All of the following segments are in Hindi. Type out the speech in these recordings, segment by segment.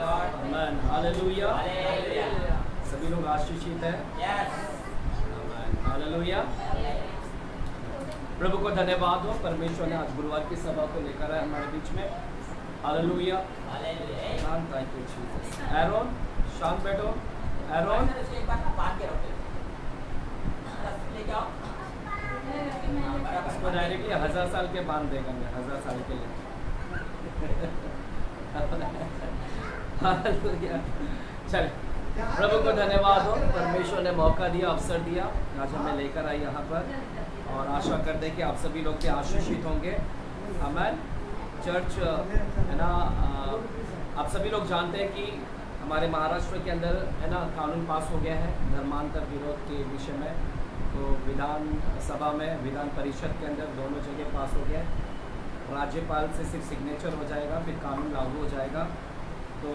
आमेन, हालेलुया। सभी लोग आशीषित हैं। आमेन, हालेलुया। प्रभु को धन्यवाद हो, परमेश्वर ने आज गुरुवार की सभा को लेकर आए हमारे बीच में। हालेलुया। शांत, थैंक यू जीसस। एरोन शांत बैठो। एरोन इसको डायरेक्टली 1000 साल के बांध देगा, मैं 1000 साल के लिए। हालेलुया। चल, प्रभु को धन्यवाद हो, परमेश्वर ने मौका दिया, अवसर दिया, आज हमें लेकर आए यहाँ पर, और आशा करते हैं कि आप सभी लोग के आशीषित होंगे। आमेन। चर्च है ना, आप सभी लोग जानते हैं कि हमारे महाराष्ट्र के अंदर है ना कानून पास हो गया है धर्मांतर विरोध के विषय में। तो विधान सभा में, विधान परिषद के अंदर दोनों जगह पास हो गया है। राज्यपाल से सिर्फ सिग्नेचर हो जाएगा, फिर कानून लागू हो जाएगा। तो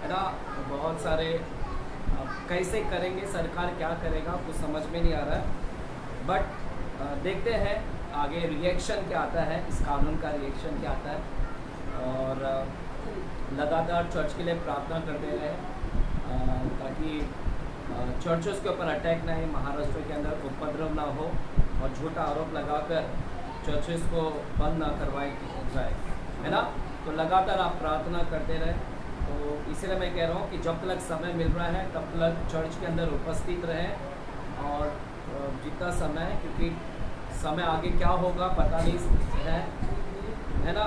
है ना, बहुत सारे कैसे करेंगे, सरकार क्या करेगा, कुछ समझ में नहीं आ रहा है। बट देखते हैं आगे रिएक्शन क्या आता है, इस कानून का रिएक्शन क्या आता है। और लगातार चर्च के लिए प्रार्थना करते रहे ताकि चर्चेस के ऊपर अटैक ना हो, महाराष्ट्र के अंदर उपद्रव ना हो और झूठा आरोप लगाकर चर्चेस को बंद ना करवाए जाए, है ना। तो लगातार आप प्रार्थना करते रहे। तो इसीलिए मैं कह रहा हूँ कि जब तक समय मिल रहा है तब तक चर्च के अंदर उपस्थित रहें, और जितना समय, क्योंकि समय आगे क्या होगा पता नहीं है ना।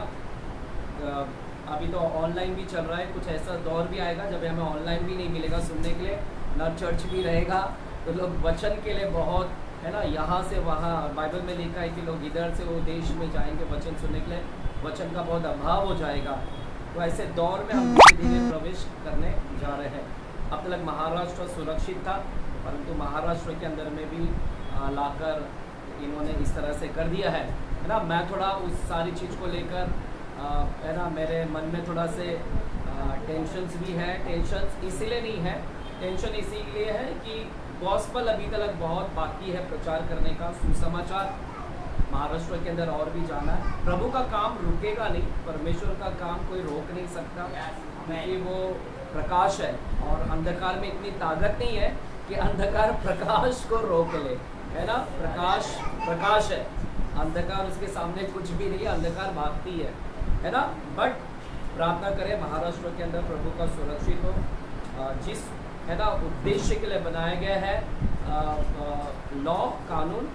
अभी तो ऑनलाइन भी चल रहा है, कुछ ऐसा दौर भी आएगा जब हमें ऑनलाइन भी नहीं मिलेगा सुनने के लिए, ना चर्च भी रहेगा। तो लोग वचन के लिए बहुत है ना, यहाँ से वहाँ, बाइबल में लिखा है कि लोग इधर से वो देश में जाएंगे वचन सुनने के लिए, वचन का बहुत अभाव हो जाएगा। तो ऐसे दौर में हम धीरे धीरे प्रवेश करने जा रहे हैं। अब तक महाराष्ट्र सुरक्षित था, परंतु महाराष्ट्र के अंदर में भी लाकर इन्होंने इस तरह से कर दिया है ना। मैं थोड़ा उस सारी चीज़ को लेकर है ना, मेरे मन में थोड़ा से टेंशन्स भी है। टेंशन्स इसीलिए नहीं है, टेंशन इसीलिए है कि गॉस्पल अभी तक बहुत बाकी है प्रचार करने का, सुसमाचार महाराष्ट्र के अंदर और भी जाना है। प्रभु का काम रुकेगा नहीं, परमेश्वर का काम कोई रोक नहीं सकता, क्योंकि वो प्रकाश है और अंधकार में इतनी ताकत नहीं है कि अंधकार प्रकाश को रोक ले, है ना। प्रकाश प्रकाश है, अंधकार उसके सामने कुछ भी नहीं है, अंधकार भागती है ना। बट प्रार्थना करें महाराष्ट्र के अंदर प्रभु का सुरक्षित हो, जिस है ना उद्देश्य के लिए बनाया गया है लॉ कानून,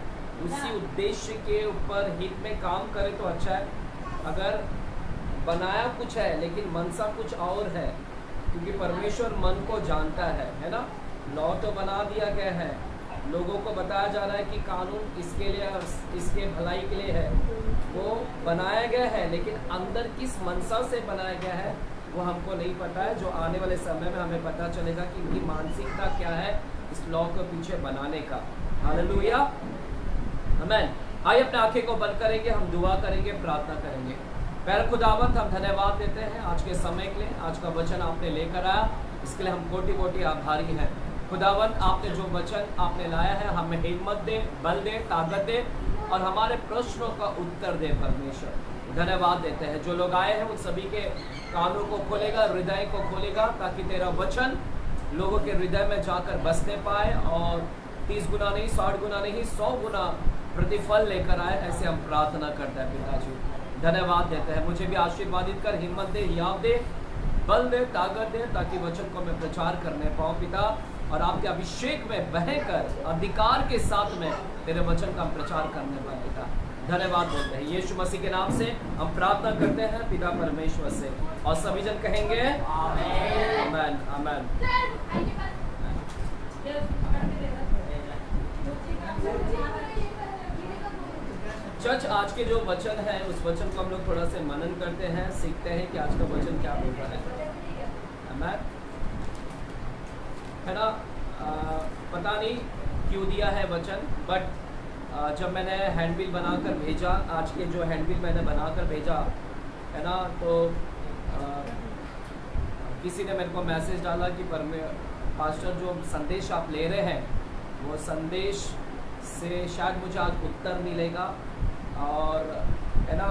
उसी उद्देश्य के ऊपर हित में काम करे तो अच्छा है। अगर बनाया कुछ है लेकिन मनसा कुछ और है, क्योंकि परमेश्वर मन को जानता है ना। लॉ तो बना दिया गया है, लोगों को बताया जा रहा है कि कानून इसके लिए, इसके भलाई के लिए है, वो बनाया गया है, लेकिन अंदर किस मनसा से बनाया गया है वो हमको नहीं पता है। जो आने वाले समय में हमें पता चलेगा कि इनकी मानसिकता क्या है इस लॉ के पीछे बनाने का। हालेलुया, आमेन। आइए अपने आंखें को बंद करेंगे, हम दुआ करेंगे, प्रार्थना करेंगे। प्यारे खुदावंत, हम धन्यवाद देते हैं आज के समय के लिए, आज का वचन आपने लेकर आया, इसके लिए हम कोटि कोटि आभारी हैं। खुदावंत, आपने जो वचन आपने लाया है हमें हिम्मत दे, बल दे, ताकत दे और हमारे प्रश्नों का उत्तर दे। परमेश्वर धन्यवाद देते हैं, जो लोग आए हैं उन सभी के कानों को खोलेगा, हृदय को खोलेगा, ताकि तेरा वचन लोगों के हृदय में जाकर बसने पाए और 30 गुना नहीं, 60 गुना नहीं, 100 गुना प्रतिफल लेकर आए। ऐसे हम प्रार्थना करते हैं पिताजी, धन्यवाद देते हैं। मुझे भी आशीर्वादित कर, हिम्मत दे, याद दे, बल दे, ताकत दे, ताकि वचन को मैं प्रचार करने पाऊँ पिता, और आपके अभिषेक में बहकर अधिकार के साथ में तेरे वचन का प्रचार करने पाए पिता। धन्यवाद बोलते हैं यीशु मसीह के नाम से हम प्रार्थना करते हैं पिता परमेश्वर से, और सभी जन कहेंगे आमेन, आमेन। चर्च, आज के जो वचन है उस वचन को हम लोग थोड़ा से मनन करते हैं, सीखते हैं कि आज का वचन क्या बोल रहा है। आमेन, है ना। पता नहीं क्यों दिया है वचन, बट जब मैंने हैंडबिल बनाकर भेजा, आज के जो हैंडबिल मैंने बनाकर भेजा है ना, तो किसी ने मेरे को मैसेज डाला कि पास्टर जो संदेश आप ले रहे हैं वो संदेश से शायद मुझे आज उत्तर मिलेगा, और है ना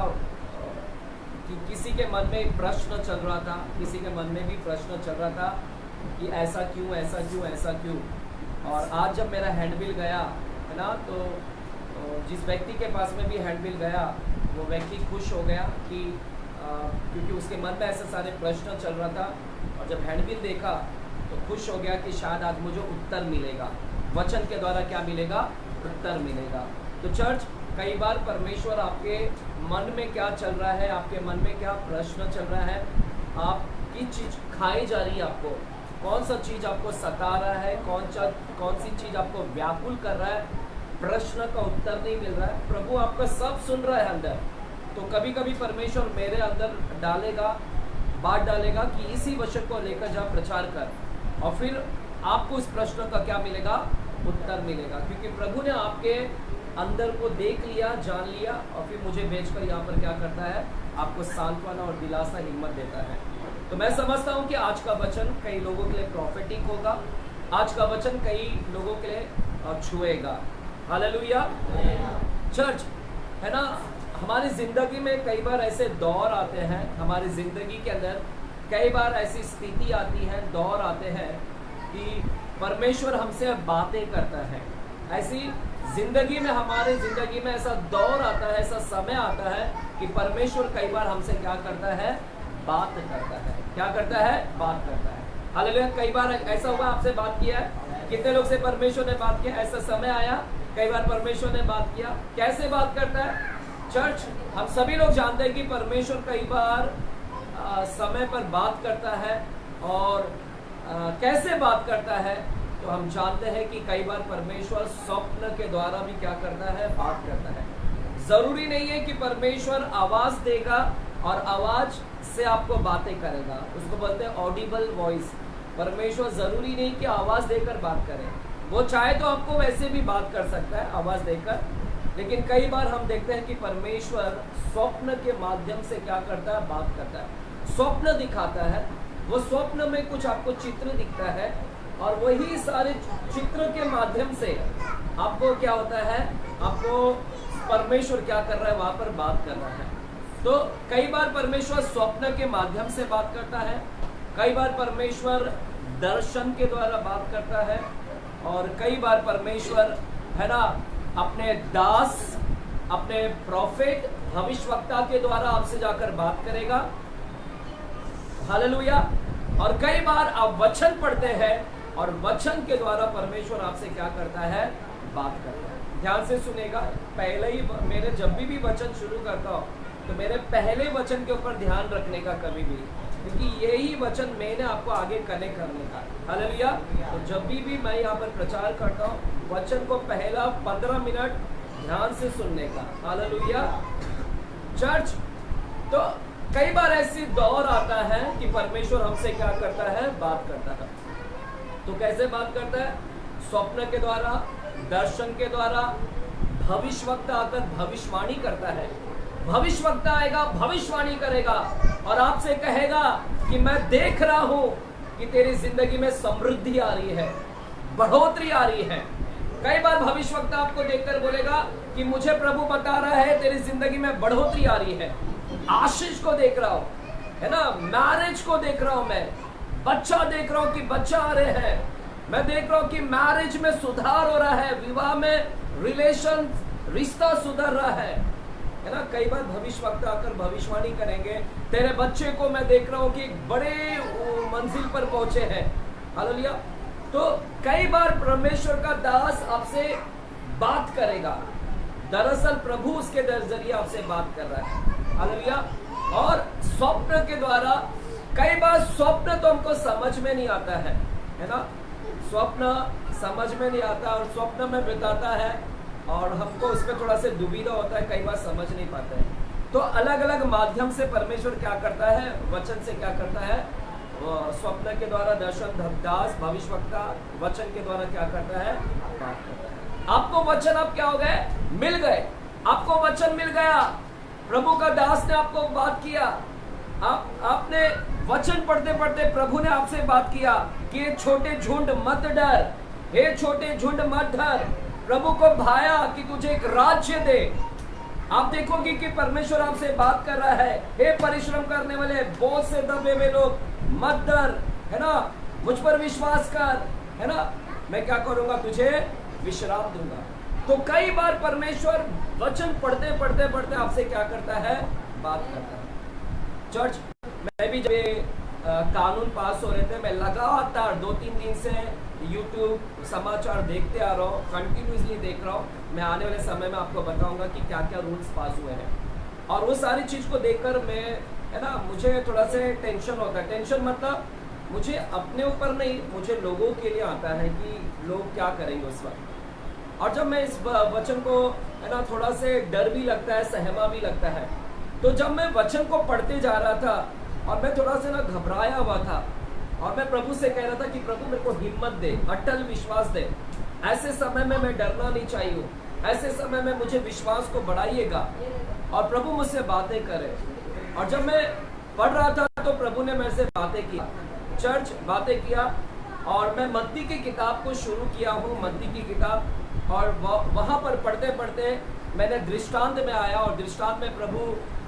कि किसी के मन में एक प्रश्न चल रहा था, किसी के मन में भी प्रश्न चल रहा था कि ऐसा क्यों, ऐसा क्यों, ऐसा क्यों। और आज जब मेरा हैंडबिल गया है ना, तो जिस व्यक्ति के पास में भी हैंडबिल गया वो व्यक्ति खुश हो गया कि क्योंकि उसके मन में ऐसे सारे प्रश्न चल रहा था, और जब हैंडबिल देखा तो खुश हो गया कि शायद आज मुझे उत्तर मिलेगा, वचन के द्वारा क्या मिलेगा, उत्तर मिलेगा। तो चर्च, कई बार परमेश्वर आपके मन में क्या चल रहा है, आपके मन में क्या प्रश्न चल रहा है, आपकी चीज़ खाई जा रही है, आपको कौन सा चीज़ आपको सता रहा है, कौन सी चीज़ आपको व्याकुल कर रहा है, प्रश्न का उत्तर नहीं मिल रहा है, प्रभु आपका सब सुन रहा है अंदर। तो कभी कभी परमेश्वर मेरे अंदर बात डालेगा कि इसी वचन को लेकर जा प्रचार कर, और फिर आपको उस प्रश्न का क्या मिलेगा, उत्तर मिलेगा, क्योंकि प्रभु ने आपके अंदर को देख लिया, जान लिया, और फिर मुझे भेजकर यहाँ पर क्या करता है, आपको सांत्वना और दिलासा, हिम्मत देता है। तो मैं समझता हूँ कि आज का वचन कई लोगों के लिए प्रॉफिटिक होगा, आज का वचन कई लोगों के लिए छुएगा। हालेलुया। चर्च, है ना, हमारी ज़िंदगी में कई बार ऐसे दौर आते हैं, हमारी ज़िंदगी के अंदर कई बार ऐसी स्थिति आती है, दौर आते हैं कि परमेश्वर हमसे बातें करता है। ऐसी ज़िंदगी में, हमारे ज़िंदगी में ऐसा दौर आता है, ऐसा समय आता है कि परमेश्वर कई बार हमसे क्या करता है, बात करता है। क्या करता है, बात करता है। हालेलुया। कई बार ऐसा हुआ, आपसे बात किया है, कितने लोग से परमेश्वर ने बात किया, ऐसा समय आया कई बार परमेश्वर ने बात किया। कैसे बात करता है चर्च, हम सभी लोग जानते हैं कि परमेश्वर कई बार समय पर बात करता है, और कैसे बात करता है, तो हम जानते हैं कि कई बार परमेश्वर स्वप्न के द्वारा भी क्या करता है, बात करता है। जरूरी नहीं है कि परमेश्वर आवाज देगा और आवाज से आपको बातें करेगा, उसको बोलते हैं ऑडिबल वॉइस। परमेश्वर जरूरी नहीं कि आवाज देकर बात करे, वो चाहे तो आपको वैसे भी बात कर सकता है आवाज देकर, लेकिन कई बार हम देखते हैं कि परमेश्वर स्वप्न के माध्यम से क्या करता है, बात करता है, स्वप्न दिखाता है। वो स्वप्न में कुछ आपको चित्र दिखता है, और वही सारे चित्र के माध्यम से आपको क्या होता है, आपको परमेश्वर क्या कर रहा है, वहां पर बात कर रहा है। तो कई बार परमेश्वर स्वप्न के माध्यम से बात करता है, कई बार परमेश्वर दर्शन के द्वारा बात करता है, और कई बार परमेश्वर, है ना, अपने दास, अपने प्रॉफिट, भविष्यवक्ता के द्वारा आपसे जाकर बात करेगा। हालेलुया। और कई बार आप वचन पढ़ते हैं, और वचन के द्वारा परमेश्वर आपसे क्या करता है, बात करता है। ध्यान से सुनेगा, पहले ही मेरे जब भी वचन शुरू करता हूँ तो मेरे पहले वचन के ऊपर ध्यान रखने का कभी भी, क्योंकि यही वचन मैंने आपको आगे कनेक्ट करने का। हालेलुया। तो जब भी मैं यहाँ पर प्रचार करता हूँ, वचन को पहला 15 मिनट ध्यान से सुनने का। हालेलुया। चर्च, तो कई बार ऐसी दौर आता है कि परमेश्वर हमसे क्या करता है, बात करता है। तो कैसे बात करता है, स्वप्न के द्वारा, दर्शन के द्वारा, भविष्यवक्ता आकर भविष्यवाणी करता है। भविष्यवक्ता आएगा, भविष्यवाणी करेगा, और आपसे कहेगा कि मैं देख रहा हूं कि तेरी जिंदगी में समृद्धि आ रही है, बढ़ोतरी आ रही है। कई बार भविष्यवक्ता आपको देखकर बोलेगा कि मुझे प्रभु बता रहा है तेरी जिंदगी में बढ़ोतरी आ रही है, आशीष को देख रहा हूं, है ना, मैरिज को देख रहा हूं, मैं बच्चा देख रहा हूं कि बच्चा आ रहे हैं, मैं देख रहा हूं कि मैरिज में सुधार हो रहा है, विवाह में रिलेशन, रिश्ता सुधर रहा है ना। कई बार भविष्यवक्ता आकर भविष्यवाणी करेंगे, तेरे बच्चे को मैं देख रहा हूं कि बड़े मंजिल पर पहुंचे हैं। हालेलुया। तो कई बार परमेश्वर का दास आपसे बात करेगा, दरअसल प्रभु उसके जरिए आपसे बात कर रहा है। हालेलुया। और स्वप्न के द्वारा, कई बार स्वप्न तो हमको समझ में नहीं आता है ना, स्वप्न समझ में नहीं आता, और स्वप्न में बिताता है, और हमको उसमें थोड़ा सा दुविधा होता है, कई बार समझ नहीं पाते हैं। तो अलग अलग माध्यम से परमेश्वर क्या करता है, वचन से क्या करता है, स्वप्न के द्वारा, दर्शन, दास, भविष्यवक्ता, वचन के द्वारा क्या करता है, बात करता है। आपको वचन अब क्या हो गए, मिल गए, आपको वचन मिल गया, प्रभु का दास ने आपको बात किया, आपने वचन पढ़ते पढ़ते प्रभु ने आपसे बात किया कि ये छोटे झुंड मत डर, हे छोटे झुंड मत डर, प्रभु को भाया कि तुझे एक राज्य दे, आप देखोगे कि परमेश्वर आपसे बात कर रहा है, हे परिश्रम करने वाले, बोझ से दबे हुए लोग, मत डर, है ना, मुझ पर विश्वास कर, है ना, मैं क्या करूंगा, तुझे विश्राम दूंगा। तो कई बार परमेश्वर वचन पढ़ते पढ़ते पढ़ते आपसे क्या करता है, बात करता है। चर्च, मैं भी जब कानून पास हो रहे थे, मैं लगातार 2-3 दिन से YouTube समाचार देखते आ रहा हूँ, कंटिन्यूसली देख रहा हूँ। मैं आने वाले समय में आपको बताऊंगा कि क्या क्या रूल्स पास हुए हैं, और वो सारी चीज़ को देखकर मैं, है ना, मुझे थोड़ा से टेंशन होता है। टेंशन मतलब मुझे अपने ऊपर नहीं, मुझे लोगों के लिए आता है कि लोग क्या करेंगे उस वक्त। और जब मैं इस वचन को, है ना, थोड़ा से डर भी लगता है, सहमा भी लगता है। तो जब मैं वचन को पढ़ते जा रहा था और मैं थोड़ा सा ना घबराया हुआ था, और मैं प्रभु से कह रहा था कि प्रभु मेरे को हिम्मत दे, अटल विश्वास दे, ऐसे समय में मैं डरना नहीं चाहिए, ऐसे समय में मुझे विश्वास को बढ़ाइएगा, और प्रभु मुझसे बातें करे। और जब मैं पढ़ रहा था तो प्रभु ने मेरे से बातें किया, चर्च बातें किया, और मैं मत्ती की किताब को शुरू किया हूँ, मत्ती की किताब, और वहाँ पर पढ़ते पढ़ते मैंने दृष्टांत में आया, और दृष्टांत में प्रभु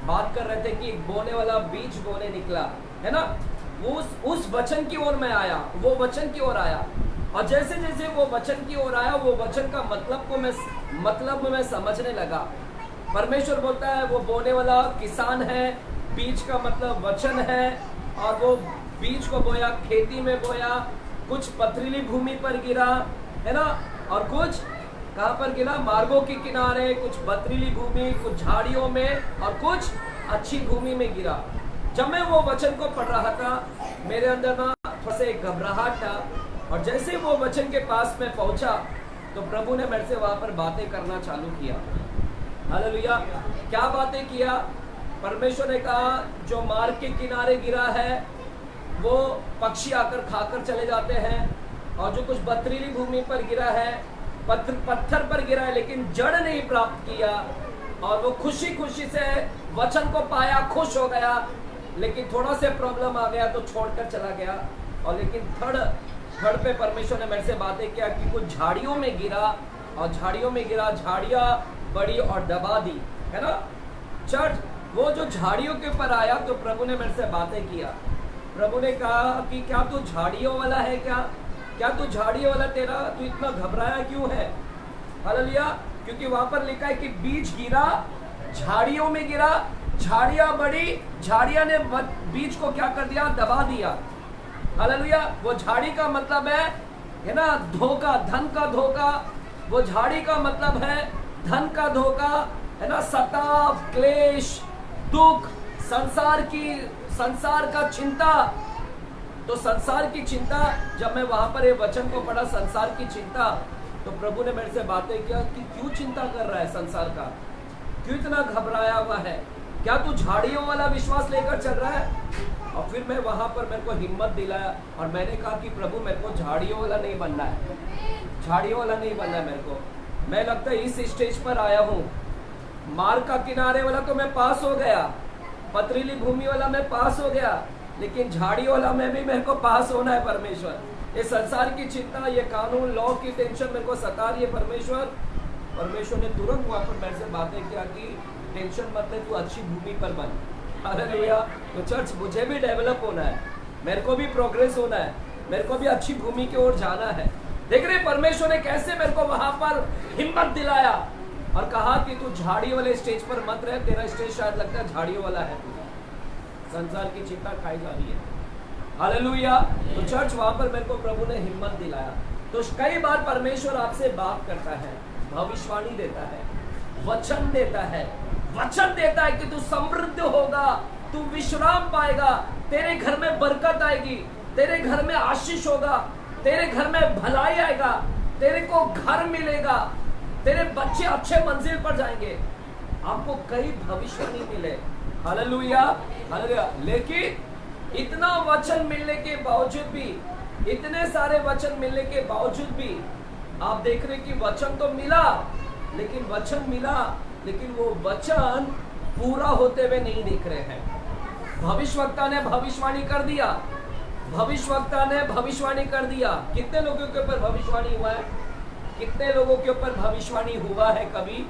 बात कर रहे थे कि एक बोने वाला बीज बोने निकला, है ना, उस वचन की ओर मैं आया, वो वचन की ओर आया, और जैसे जैसे वो वचन की ओर आया, वो वचन का मतलब मैं समझने लगा। परमेश्वर बोलता है वो बोने वाला किसान है, बीज का मतलब वचन है, और वो बीज को बोया, खेती में बोया, कुछ पथरीली भूमि पर गिरा, है ना, और कुछ कहाँ पर गिरा, मार्गों के किनारे, कुछ पथरीली भूमि, कुछ झाड़ियों में, और कुछ अच्छी भूमि में गिरा। जब मैं वो वचन को पढ़ रहा था, मेरे अंदर ना थोड़ा सा एक घबराहट था, और जैसे वो वचन के पास में पहुंचा तो प्रभु ने मेरे से वहां पर बातें करना चालू किया। हालेलुया। क्या बातें किया? परमेश्वर ने कहा जो मार्ग के किनारे गिरा है वो पक्षी आकर खाकर चले जाते हैं, और जो कुछ पथरीली भूमि पर गिरा है, पत्थर पर गिरा है, लेकिन जड़ नहीं प्राप्त किया, और वो खुशी खुशी से वचन को पाया, खुश हो गया, लेकिन थोड़ा से प्रॉब्लम आ गया तो छोड़कर चला गया। और लेकिन थर्ड पे परमेश्वर ने मेरे से बातें किया कि कुछ झाड़ियों में गिरा, और झाड़ियों में गिरा, झाड़ियाँ बड़ी और दबा दी, है ना। चर्च, वो जो झाड़ियों के ऊपर आया तो प्रभु ने मेरे से बातें किया। प्रभु ने कहा कि क्या तू झाड़ियों वाला है, क्या तू झाड़ियों वाला, तू इतना घबराया क्यों है? हालेलुया। क्योंकि वहां पर लिखा है कि बीज गिरा, झाड़ियों में गिरा, झाड़ियां बढ़ी, झाड़ियां ने बीज को क्या कर दिया, दबा दिया। हालेलुया। वो झाड़ी का मतलब है ना, धोखा, धन का धोखा। वो झाड़ी का मतलब है धन का धोखा, है ना, सताव, क्लेश, दुख, संसार का चिंता। तो संसार की चिंता, जब मैं वहां पर ये वचन को पढ़ा, संसार की चिंता, तो प्रभु ने मेरे से बातें किया कि क्यों चिंता कर रहा है संसार का, क्यों इतना घबराया हुआ है, क्या तू झाड़ियों वाला विश्वास लेकर चल रहा है? और फिर मैं वहां पर मेरे को हिम्मत दिलाया, और मैंने कहा कि प्रभु मेरे को झाड़ियों वाला नहीं बनना है, झाड़ियों वाला नहीं बनना है मेरे को। मैं लगता है इस स्टेज पर आया हूँ, मार्ग का किनारे वाला तो मैं पास हो गया, पथरीली भूमि वाला मैं पास हो गया, लेकिन झाड़ियों वाला में भी मेरे को पास होना है। परमेश्वर, ये संसार की चिंता, ये कानून लॉ की टेंशन मेरे को सता रही है। परमेश्वर ने तुरंत वहां पर मेरे से बातें किया कि टेंशन मत ले, तू अच्छी भूमि पर बन। हालेलुया। तो चर्च, मुझे भी डेवलप होना है, मेरे को भी प्रोग्रेस होना है, मेरे को भी अच्छी भूमि की ओर जाना है। देख रहे परमेश्वर ने कैसे मेरे को वहां पर हिम्मत दिलाया और कहा कि तू झाड़ियों वाले स्टेज पर मत रहे, तेरा स्टेज शायद लगता है झाड़ियों वाला है, संसार की चिंता खाई जा रही है। हालेलुया। तो चर्च, वहां पर मेरे को प्रभु ने हिम्मत दिलाया। तो कई बार परमेश्वर आपसे बात करता है, भविष्यवाणी देता है, वचन देता है कि तू समृद्ध होगा, तू विश्राम पाएगा, तेरे घर में बरकत आएगी, तेरे घर में आशीष होगा, तेरे घर में भलाई आएगा, तेरे को घर मिलेगा, तेरे बच्चे अच्छे मंजिल पर जाएंगे। आपको कई भविष्यवाणी मिले। Hallelujah, hallelujah. लेकिन इतना वचन मिलने के बावजूद भी, इतने सारे वचन मिलने के बावजूद भी आप देख रहे कि वचन तो मिला, लेकिन वो वचन पूरा होते हुए नहीं दिख रहे हैं। भविष्यवक्ता ने भविष्यवाणी कर दिया, कितने लोगों के ऊपर भविष्यवाणी हुआ है? कितने लोगों के ऊपर भविष्यवाणी हुआ है? कभी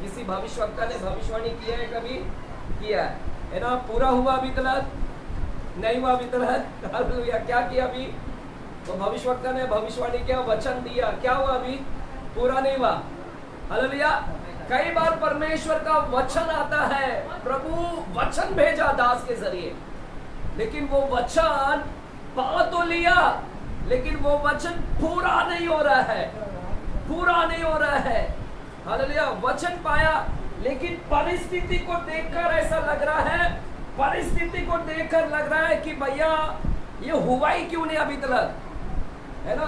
किसी भविष्यवक्ता ने भविष्यवाणी किया है कभी? किया है ना? पूरा हुआ अभी तक? नहीं हुआ अभी तक। हालेलुया। क्या किया अभी? तो भविष्यवक्ता ने भविष्यवाणी किया, वचन दिया, क्या हुआ अभी? पूरा नहीं हुआ। हालेलुया। कई बार परमेश्वर का वचन आता है, प्रभु वचन भेजा दास के जरिए, लेकिन वो वचन पा तो लिया, लेकिन वो वचन पूरा नहीं हो रहा है, पूरा नहीं हो रहा है। हालेलुया। वचन पाया, लेकिन परिस्थिति को देखकर ऐसा लग रहा है, परिस्थिति को देखकर लग रहा है कि भैया ये हुआ ही क्यों नहीं अभी तक, है ना?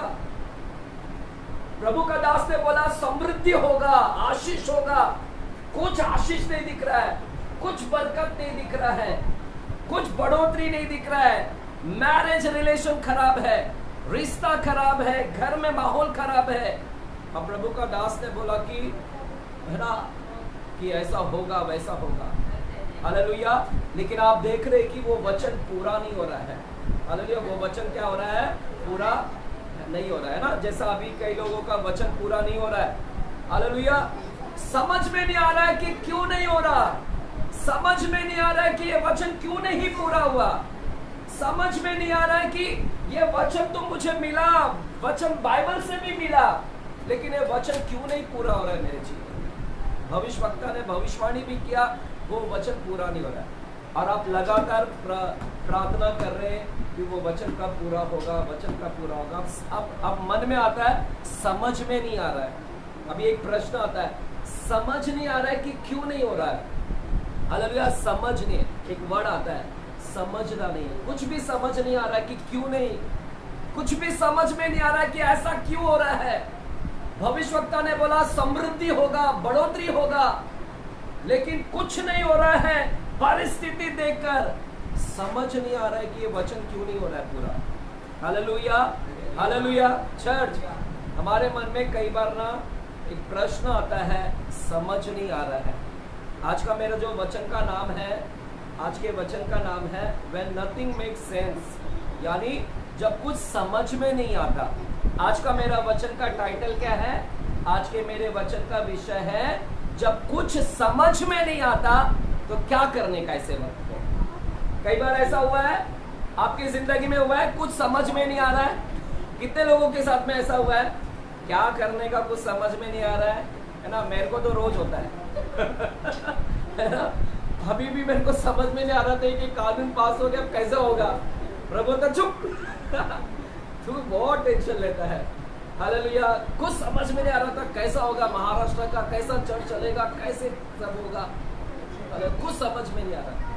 प्रभु का दास ने बोला समृद्धि होगा, आशीष होगा, कुछ आशीष नहीं दिख रहा है, कुछ बरकत नहीं दिख रहा है, कुछ बढ़ोतरी नहीं दिख रहा है, मैरिज रिलेशन खराब है, रिश्ता खराब है, घर में माहौल खराब है। अब प्रभु का दास ने बोला कि है ना कि ऐसा होगा वैसा होगा। हालेलुया। लेकिन आप देख रहे कि वो वचन पूरा नहीं हो रहा है। हालेलुया। वो वचन क्या हो रहा है? पूरा नहीं हो रहा है ना। जैसा अभी कई लोगों का वचन पूरा नहीं हो रहा है। हालेलुया। समझ में नहीं आ रहा है कि क्यों नहीं हो रहा, समझ में नहीं आ रहा है कि ये वचन क्यों नहीं पूरा हुआ, समझ में नहीं आ रहा है कि ये वचन तो मुझे मिला, वचन बाइबल से भी मिला, लेकिन ये वचन क्यों नहीं पूरा हो रहा है मेरे जीवन। भविष्यवक्ता ने भविष्यवाणी भी किया, वो वचन पूरा नहीं हो रहा है, और आप लगातार प्रार्थना कर रहे हैं कि वो वचन कब पूरा होगा, वचन कब पूरा होगा। अब मन में आता है, समझ में नहीं आ रहा है। अभी एक प्रश्न आता है, समझ नहीं आ रहा है कि क्यों नहीं हो रहा है। हालेलुया। समझने एक वर्ड आता है, समझना नहीं है, कुछ भी समझ नहीं आ रहा है कि क्यों नहीं, कुछ भी समझ में नहीं आ रहा है कि ऐसा क्यों हो रहा है। भविष्यवक्ता ने बोला समृद्धि होगा, बढ़ोतरी होगा, लेकिन कुछ नहीं हो रहा है। परिस्थिति देखकर समझ नहीं आ रहा है कि ये वचन क्यों नहीं हो रहा है पूरा। हालेलुया। हालेलुया। चर्च, हमारे मन में कई बार ना एक प्रश्न आता है, समझ नहीं आ रहा है। आज का मेरा जो वचन का नाम है, आज के वचन का नाम है When nothing makes sense, यानी जब कुछ समझ में नहीं आता। आज का मेरा वचन का टाइटल क्या है? आज के मेरे वचन का विषय है जब कुछ समझ में नहीं आता तो क्या करने का ऐसे वक्त को। कई बार ऐसा हुआ है आपकी जिंदगी में, हुआ है कुछ समझ में नहीं आ रहा है। कितने लोगों के साथ में ऐसा हुआ है, क्या करने का कुछ समझ में नहीं आ रहा है ना? मेरे को तो रोज होता है ना? अभी भी मेरे को समझ में नहीं आ रहा था कि कानून पास हो गया, कैसे होगा। प्रभु तो चुप तू बहुत टेंशन लेता है। हालेलुया। कुछ समझ में नहीं आ रहा था, कैसा होगा महाराष्ट्र का, कैसा चर्च चलेगा, कैसे सब होगा, कुछ समझ में नहीं आ रहा।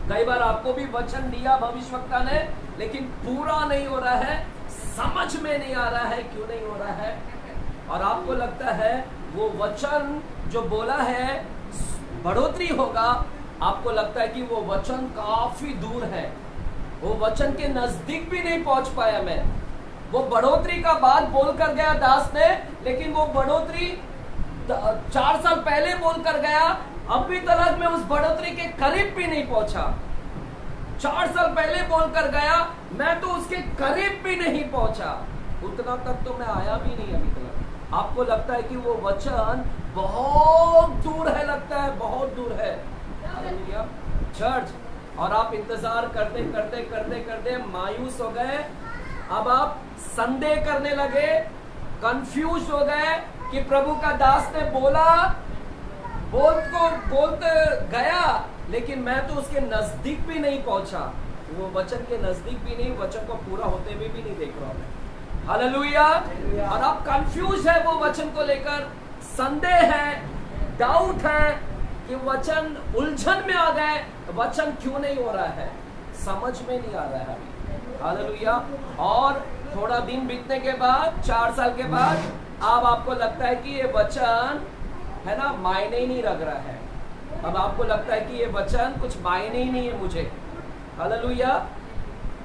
कई बार आपको भी वचन दिया भविष्यवक्ता ने, लेकिन पूरा नहीं हो रहा है, समझ में नहीं आ रहा है क्यों नहीं हो रहा है। और आपको लगता है वो वचन जो बोला है बढ़ोतरी होगा, आपको लगता है कि वो वचन काफी दूर है, वो वचन के नजदीक भी नहीं पहुंच पाया मैं। वो बढ़ोतरी का बात बोल कर गया दास ने, लेकिन वो बढ़ोतरी 4 साल पहले बोल कर गया, अभी तक मैं उस बढ़ोतरी के करीब भी नहीं पहुंचा। 4 साल पहले बोल कर गया, मैं तो उसके करीब भी नहीं पहुंचा, उतना तक तो मैं आया भी नहीं अभी तक। आपको लगता है कि वो वचन बहुत दूर है, लगता है बहुत दूर है चर्च, और आप इंतजार करते करते करते करते मायूस हो गए। अब आप संदेह करने लगे, कंफ्यूज हो गए कि प्रभु का दास ने बोलते गया, लेकिन मैं तो उसके नजदीक भी नहीं पहुंचा। वो वचन के नजदीक भी नहीं, वचन को पूरा होते हुए भी नहीं देख रहा हूं। हालेलुया। और आप कंफ्यूज है वो वचन को लेकर, संदेह है, डाउट है कि वचन उलझन में आ गए, वचन क्यों नहीं हो रहा है, समझ में नहीं आ रहा है अभी। हालेलुया। और थोड़ा दिन बीतने के बाद, 4 साल के बाद, अब आपको लगता है कि ये वचन है ना मायने ही नहीं रख रहा है। अब आपको लगता है कि ये वचन कुछ मायने ही नहीं है मुझे। Hallelujah.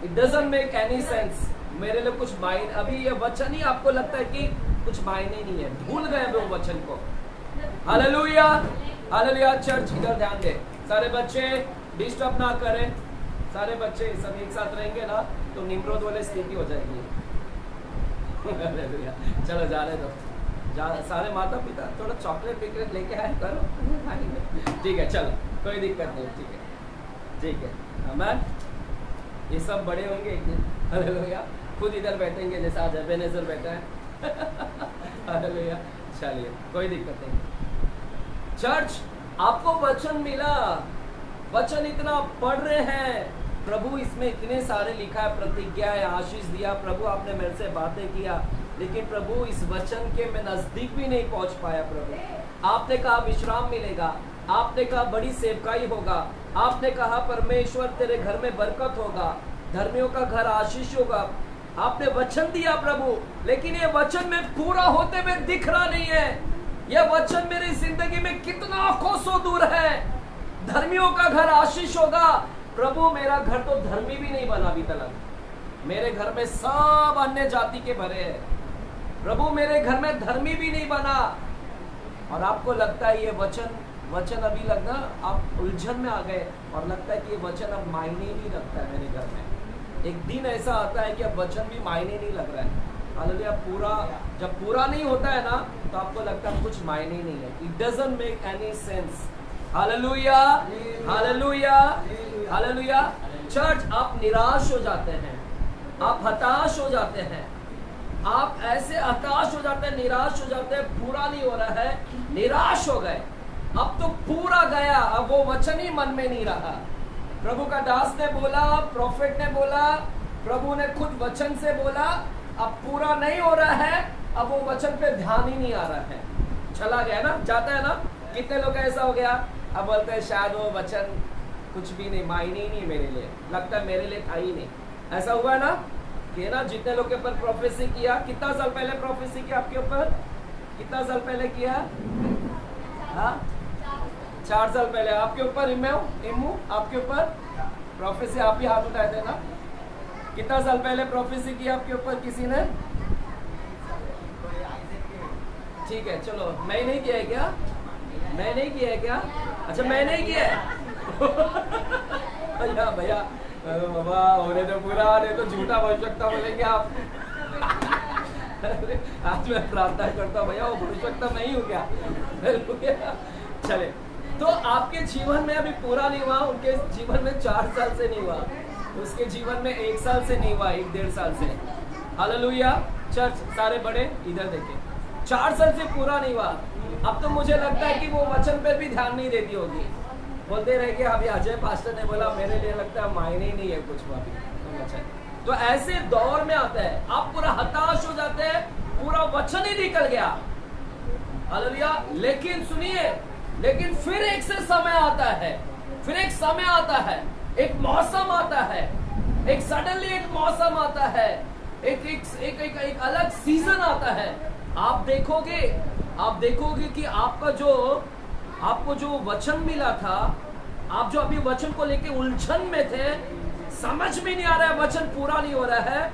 It doesn't make any sense, मेरे लिए कुछ मायने, अभी ये वचन ही आपको लगता है कि कुछ मायने नहीं है, भूल गए वो वचन को। हालेलुया। हालेलुया। चर्च इधर ध्यान दे, सारे बच्चे डिस्टर्ब ना करें, सारे बच्चे सब एक साथ रहेंगे ना तो निम्रोद वाली स्थिति हो जाएगी। हालेलुया। चलो जाने दो, सारे माता पिता थोड़ा चॉकलेट विकलेट लेके आए करो। ठीक है चलो, कोई दिक्कत नहीं, ठीक है। आमीन। ये सब बड़े होंगे एक दिन, हालेलुया, खुद इधर बैठेंगे जैसे आज एबेनेज़र बैठा है। हालेलुया, चलिए कोई दिक्कत नहीं। चर्च, आपको वचन मिला, वचन इतना पढ़ रहे हैं, प्रभु इसमें इतने सारे लिखा है, प्रतिज्ञा है, आशीष दिया, प्रभु आपने मेरे से बातें किया, लेकिन प्रभु इस वचन के मैं नजदीक भी नहीं पहुंच पाया। प्रभु आपने कहा विश्राम मिलेगा, आपने कहा बड़ी सेवकाई होगा, आपने कहा परमेश्वर तेरे घर में बरकत होगा, धर्मियों का घर आशीष होगा, आपने वचन दिया प्रभु, लेकिन ये वचन में पूरा होते हुए दिख रहा नहीं है। यह वचन मेरी जिंदगी में कितना कोसों दूर है। धर्मियों का घर आशीष होगा, प्रभु मेरा घर तो धर्मी भी नहीं बना अभी तक, मेरे घर में सब अन्य जाति के भरे हैं। प्रभु मेरे घर में धर्मी भी नहीं बना, और आपको लगता है ये वचन अभी लगना आप उलझन में आ गए, और लगता है कि ये वचन अब मायने नहीं रखता है मेरे घर में। एक दिन ऐसा आता है कि अब वचन भी मायने नहीं लग रहा है। हालेलुया, जब पूरा नहीं होता है ना, तो आपको लगता है कुछ मायने नहीं है, it doesn't make any sense. Hallelujah, hallelujah, hallelujah. Church, आप निराश हो जाते हैं, आप हताश हो जाते हैं, आप ऐसे हताश हो जाते हैं, निराश हो जाते हैं, पूरा नहीं हो रहा है, निराश हो गए, अब तो पूरा गया, अब वो वचन ही मन में नहीं रहा। प्रभु का दास ने बोला, प्रोफेट ने बोला, प्रभु ने खुद वचन से बोला, अब पूरा नहीं हो रहा है, अब वो वचन पे ध्यान ही नहीं आ रहा है, चला गया ना, जाता है ना। कितने लोग ऐसा हो गया, अब बोलते हैं शायद वो वचन कुछ भी नहीं, मायने ही नहीं मेरे लिए, लगता है मेरे लिए था ही नहीं। ऐसा हुआ है ना कि ना, जितने लोग के ऊपर प्रोफेसी किया, कितना साल पहले प्रोफेसी किया आपके ऊपर, कितना साल पहले किया, हाँ 4 साल पहले आपके ऊपर, इमू आपके ऊपर प्रोफेसी, आप ही हाथ उठाए थे ना। कितना साल पहले प्रोफेसी किया आपके ऊपर किसी ने, ठीक है चलो, मैं नहीं किया है क्या, मैं नहीं किया है क्या, अच्छा मैं नहीं किया है। भैया भैया बाबा होने तो पूरा, नहीं तो झूठा आवश्यकता बोलेंगे आप। आज मैं प्रार्थना करता हूँ भैया, वो आवश्यकता नहीं हो गया। चले, तो आपके जीवन में अभी पूरा नहीं हुआ, उनके जीवन में 4 साल से नहीं हुआ, उसके जीवन में 1 साल से नहीं हुआ, 1-1.5 साल से। हालेलुया। चर्च, सारे बड़े इधर देखें, 4 साल से पूरा नहीं हुआ। अब तो मुझे लगता है कि वो वचन पर भी ध्यान नहीं देती होगी, बोलते रहे कि अभी अजय पास्टर ने बोला, मेरे लिए लगता है मायने ही नहीं है कुछ वचन। तो ऐसे दौर में आता है, आप पूरा हताश हो जाते हैं, पूरा वचन ही निकल गया। हालेलुया। लेकिन सुनिए, लेकिन फिर एक से समय आता है, फिर एक समय आता है, एक मौसम आता है, एक सडनली एक मौसम आता है, एक अलग सीजन आता है। आप देखोगे कि आपको जो वचन मिला था, आप जो अभी वचन को लेके उलझन में थे, समझ में नहीं आ रहा है, वचन पूरा नहीं हो रहा है,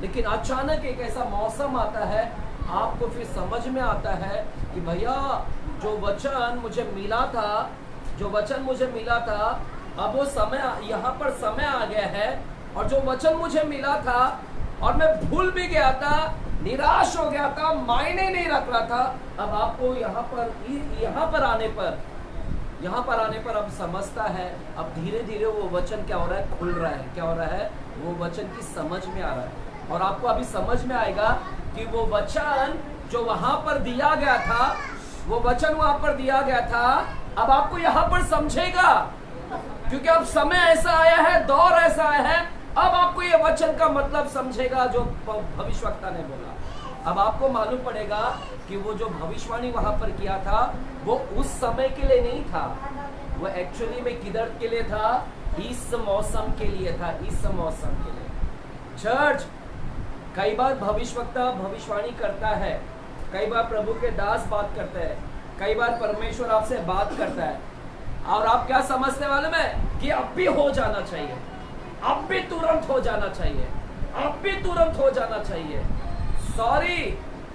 लेकिन अचानक एक ऐसा मौसम आता है, आपको फिर समझ में आता है कि भैया जो वचन मुझे मिला था, अब वो समय, यहाँ पर समय आ गया है, और जो वचन मुझे मिला था और मैं भूल भी गया था, निराश हो गया था, मायने नहीं रख रहा था, अब आपको यहाँ पर आने पर अब समझता है, अब धीरे धीरे वो वचन क्या हो रहा है, खुल रहा है, क्या हो रहा है, वो वचन की समझ में आ रहा है। और आपको अभी समझ में आएगा कि वो वचन जो वहां पर दिया गया था, वो वचन वहां पर दिया गया था, अब आपको यहाँ पर समझेगा, क्योंकि अब समय ऐसा आया है, दौर ऐसा आया है, अब आपको ये वचन का मतलब समझेगा जो भविष्यवक्ता ने बोला। अब आपको मालूम पड़ेगा कि वो जो भविष्यवाणी वहां पर किया था, वो उस समय के लिए नहीं था, वो एक्चुअली में किधर के लिए था, इस मौसम के लिए था, इस मौसम के लिए। चर्च, कई बार भविष्यवक्ता भविष्यवाणी करता है, कई बार प्रभु के दास बात करते हैं, कई बार परमेश्वर आपसे बात करता है, और आप क्या समझते मालूम है कि अब भी हो जाना चाहिए, अब भी तुरंत हो जाना चाहिए, अब भी तुरंत हो जाना चाहिए। सॉरी,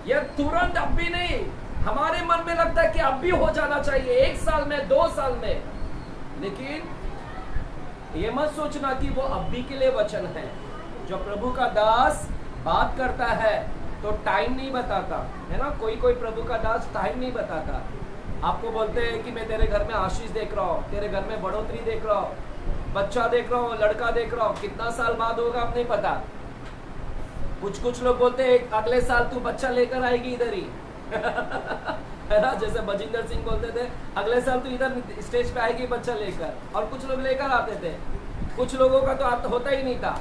ये तुरंत अब भी नहीं, हमारे मन में लगता है कि अब भी हो जाना चाहिए, 1 साल में, 2 साल में, लेकिन ये मत सोचना कि वो अब भी के लिए वचन है। जो प्रभु का दास बात करता है, तो टाइम नहीं बताता है ना, कोई कोई प्रभु का दास टाइम नहीं बताता। आपको बोलते हैं कि मैं तेरे घर में आशीष देख रहा हूँ, तेरे घर में बढ़ोतरी देख रहा हूँ, बच्चा देख रहा हूँ, लड़का देख रहा हूँ, कितना साल बाद होगा आप नहीं पता। कुछ लोग बोलते हैं अगले साल तू बच्चा लेकर आएगी इधर ही है ना, जैसे बजिंदर सिंह बोलते थे अगले साल तू इधर स्टेज पे आएगी बच्चा लेकर, और कुछ लोग लेकर आते थे, कुछ लोगों का तो होता ही नहीं था।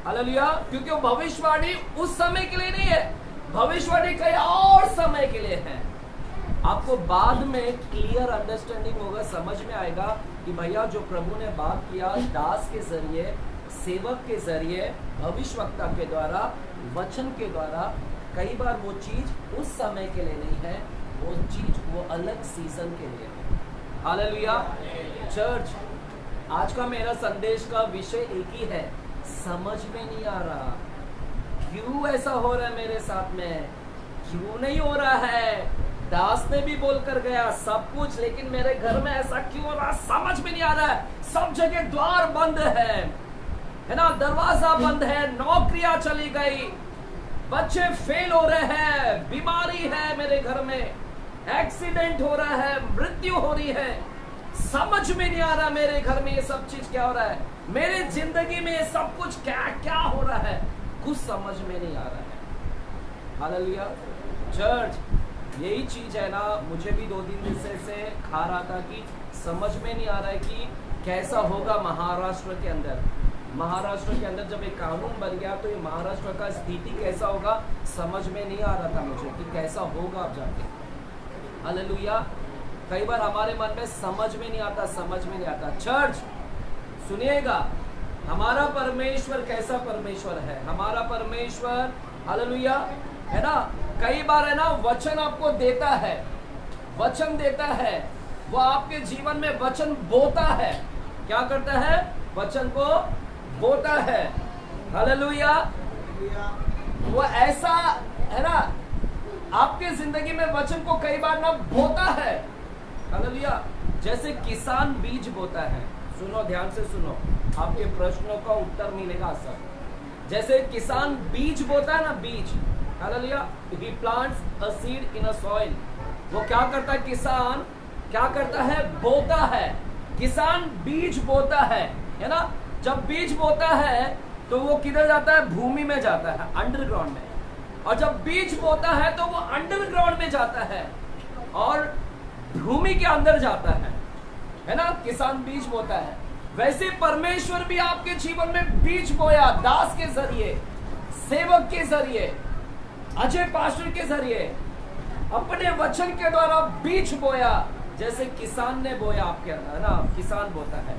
हालेलुया, क्योंकि वो भविष्यवाणी उस समय के लिए नहीं है, भविष्यवाणी कई और समय के लिए है। आपको बाद में क्लियर अंडरस्टैंडिंग होगा, समझ में आएगा कि भैया जो प्रभु ने बात किया दास के जरिए, सेवक के जरिए, भविष्यवक्ता के द्वारा, वचन के द्वारा, कई बार वो चीज उस समय के लिए नहीं है, वो चीज वो अलग सीजन के लिए है। हालेलुया। चर्च, आज का मेरा संदेश का विषय एक ही है, समझ में नहीं आ रहा क्यों ऐसा हो रहा है मेरे साथ में, क्यों नहीं हो रहा है। दास ने भी बोल कर गया सब कुछ, लेकिन मेरे घर में ऐसा क्यों हो रहा, समझ में नहीं आ रहा है। सब जगह द्वार बंद है ना, दरवाजा बंद है, नौकरियां चली गई, बच्चे फेल हो रहे हैं, बीमारी है मेरे घर में, एक्सीडेंट हो रहा है, मृत्यु हो रही है, समझ में नहीं आ रहा मेरे घर में ये सब चीज क्या हो रहा है, मेरे जिंदगी में ये सब कुछ क्या क्या हो रहा है, कुछ समझ में नहीं आ रहा है। हालेलुया। चर्च, यही चीज है ना, मुझे भी 2-3 दिन से खा रहा था कि समझ में नहीं आ रहा है कि कैसा होगा महाराष्ट्र के अंदर। महाराष्ट्र के अंदर जब एक कानून बन गया तो ये महाराष्ट्र का स्थिति कैसा होगा समझ में नहीं आ रहा था मुझे कि कैसा होगा अब जाके। हालेलुया। कई बार हमारे मन में समझ में नहीं आता, समझ में नहीं आता। चर्च सुनिएगा, हमारा परमेश्वर कैसा परमेश्वर है, हमारा परमेश्वर हालेलुया है ना, कई बार है ना वचन आपको देता है, वचन देता है, वो आपके जीवन में वचन बोता है। क्या करता है? वचन को बोता है। हालेलुया। वो ऐसा है ना, आपके जिंदगी में वचन को कई बार ना बोता है। हालेलुया। जैसे किसान बीज बोता है, सुनो ध्यान से सुनो, आपके प्रश्नों का उत्तर मिलेगा सब। जैसे किसान बीज बोता है ना, बीज, hallelujah, he plants a seed in a soil। वो क्या करता है? किसान क्या करता है? बोता है। किसान बीज बोता है ना। जब बीज बोता है तो वो किधर जाता है? भूमि में जाता है, अंडरग्राउंड में। और जब बीज बोता है तो वो अंडरग्राउंड में जाता है और भूमि के अंदर जाता है ना। किसान बीज बोता है। वैसे परमेश्वर भी आपके जीवन में बीज बोया, दास के जरिए, सेवक के जरिए, अजय पास्टर के जरिए, अपने वचन के द्वारा बीज बोया, जैसे किसान ने बोया आपके अंदर, है ना। किसान बोता है।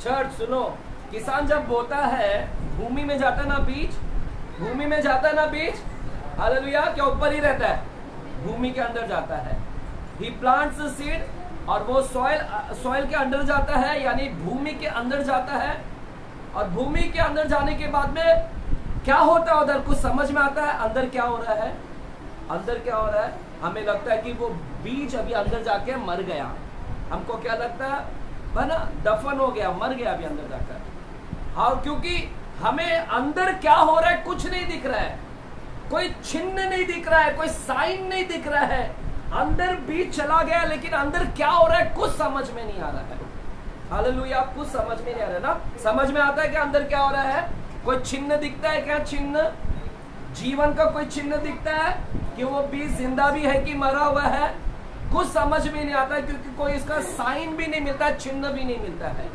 चर्च सुनो, किसान जब बोता है भूमि में जाता है ना बीज, भूमि में जाता है ना बीज, हालेलुया, क्या ऊपर ही रहता है? भूमि के अंदर जाता है। ही प्लांट्स द सीड, और वो सॉइल के अंदर जाता है, यानी भूमि के अंदर जाता है। और भूमि के अंदर जाने के बाद में क्या होता है उधर? कुछ समझ में आता है अंदर क्या हो रहा है? अंदर क्या हो रहा है? हमें लगता है कि वो बीज अभी अंदर जाके मर गया। हमको क्या लगता है ना? दफन हो गया, मर गया अभी अंदर जाकर। हाँ, क्योंकि हमें अंदर क्या हो रहा है कुछ नहीं दिख रहा है, कोई चिन्ह नहीं दिख रहा है, कोई साइन नहीं दिख रहा है। अंदर बीज चला गया, लेकिन अंदर क्या हो रहा है कुछ समझ में नहीं आ रहा है। हालेलुया। कुछ समझ में नहीं आ रहा है ना। समझ में आता है कि अंदर क्या हो रहा है? कोई चिन्ह दिखता है क्या? चिन्ह, जीवन का कोई चिन्ह दिखता है कि वो बीज जिंदा भी है कि मरा हुआ है? कुछ समझ में नहीं आता है, क्योंकि कोई इसका साइन भी नहीं मिलता है, चिन्ह भी नहीं मिलता है।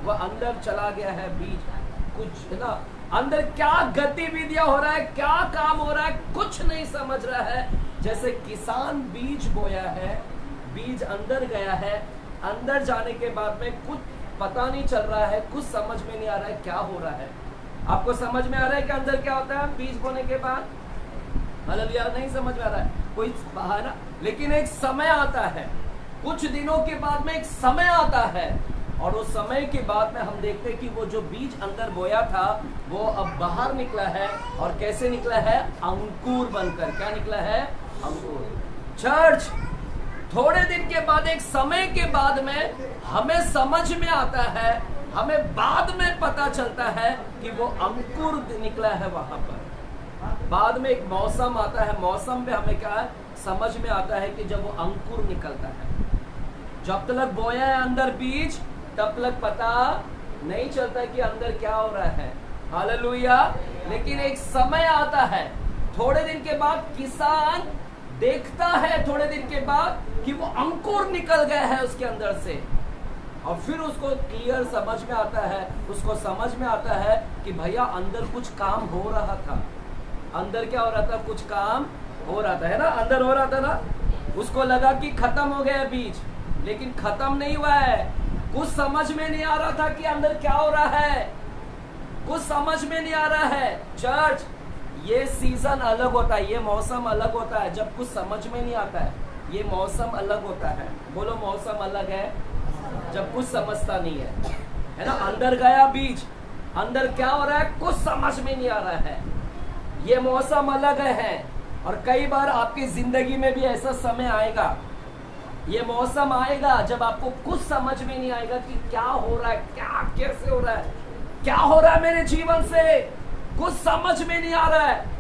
वह अंदर चला गया है बीज, कुछ है ना। अंदर क्या गतिविधियां हो रहा है, क्या काम हो रहा है, कुछ नहीं समझ रहा है। जैसे किसान बीज बोया है, बीज अंदर गया है, अंदर जाने के बाद में कुछ पता नहीं चल रहा है, कुछ समझ में नहीं आ रहा है क्या हो रहा है। आपको समझ में आ रहा है कि अंदर क्या होता है बीज बोने के बाद? हालेलुया। नहीं समझ में आ रहा है कोई है ना। लेकिन एक समय आता है, कुछ दिनों के बाद में एक समय आता है, और उस समय के बाद में हम देखते हैं कि वो जो बीज अंदर बोया था वो अब बाहर निकला है। और कैसे निकला है? अंकुर बनकर। क्या निकला है? अंकुर। चर्च, थोड़े दिन के बाद, एक समय के बाद में हमें समझ में आता है, हमें बाद में पता चलता है कि वो अंकुर निकला है वहां पर। बाद में एक मौसम आता है, मौसम पे हमें क्या है समझ में आता है कि जब वो अंकुर निकलता है। जब तक बोया है अंदर बीज, तब तक पता नहीं चलता कि अंदर क्या हो रहा है। हालेलुया। लेकिन एक समय आता है, थोड़े दिन के बाद किसान देखता है, थोड़े दिन के बाद कि वो अंकुर निकल गया है उसके अंदर से, और फिर उसको क्लियर समझ में आता है, उसको समझ में आता है कि भैया अंदर कुछ काम हो रहा था। अंदर क्या हो रहा था? कुछ काम हो रहा था, है ना, अंदर हो रहा था ना। उसको लगा कि खत्म हो गया बीज, लेकिन खत्म नहीं हुआ है। कुछ समझ में नहीं आ रहा था कि अंदर क्या हो रहा है, कुछ समझ में नहीं आ रहा है। चर्च, ये सीजन अलग होता है, ये मौसम अलग होता है जब कुछ समझ में नहीं आता है। ये मौसम अलग होता है। बोलो मौसम अलग है जब कुछ समझता नहीं है ना। अंदर गया बीज, अंदर क्या हो रहा है कुछ समझ में नहीं आ रहा है। ये मौसम अलग है। और कई बार आपकी जिंदगी में भी ऐसा समय आएगा, ये मौसम आएगा जब आपको कुछ समझ में नहीं आएगा कि क्या हो रहा है, क्या कैसे हो रहा है, क्या हो रहा है मेरे जीवन से, कुछ समझ में नहीं आ रहा है।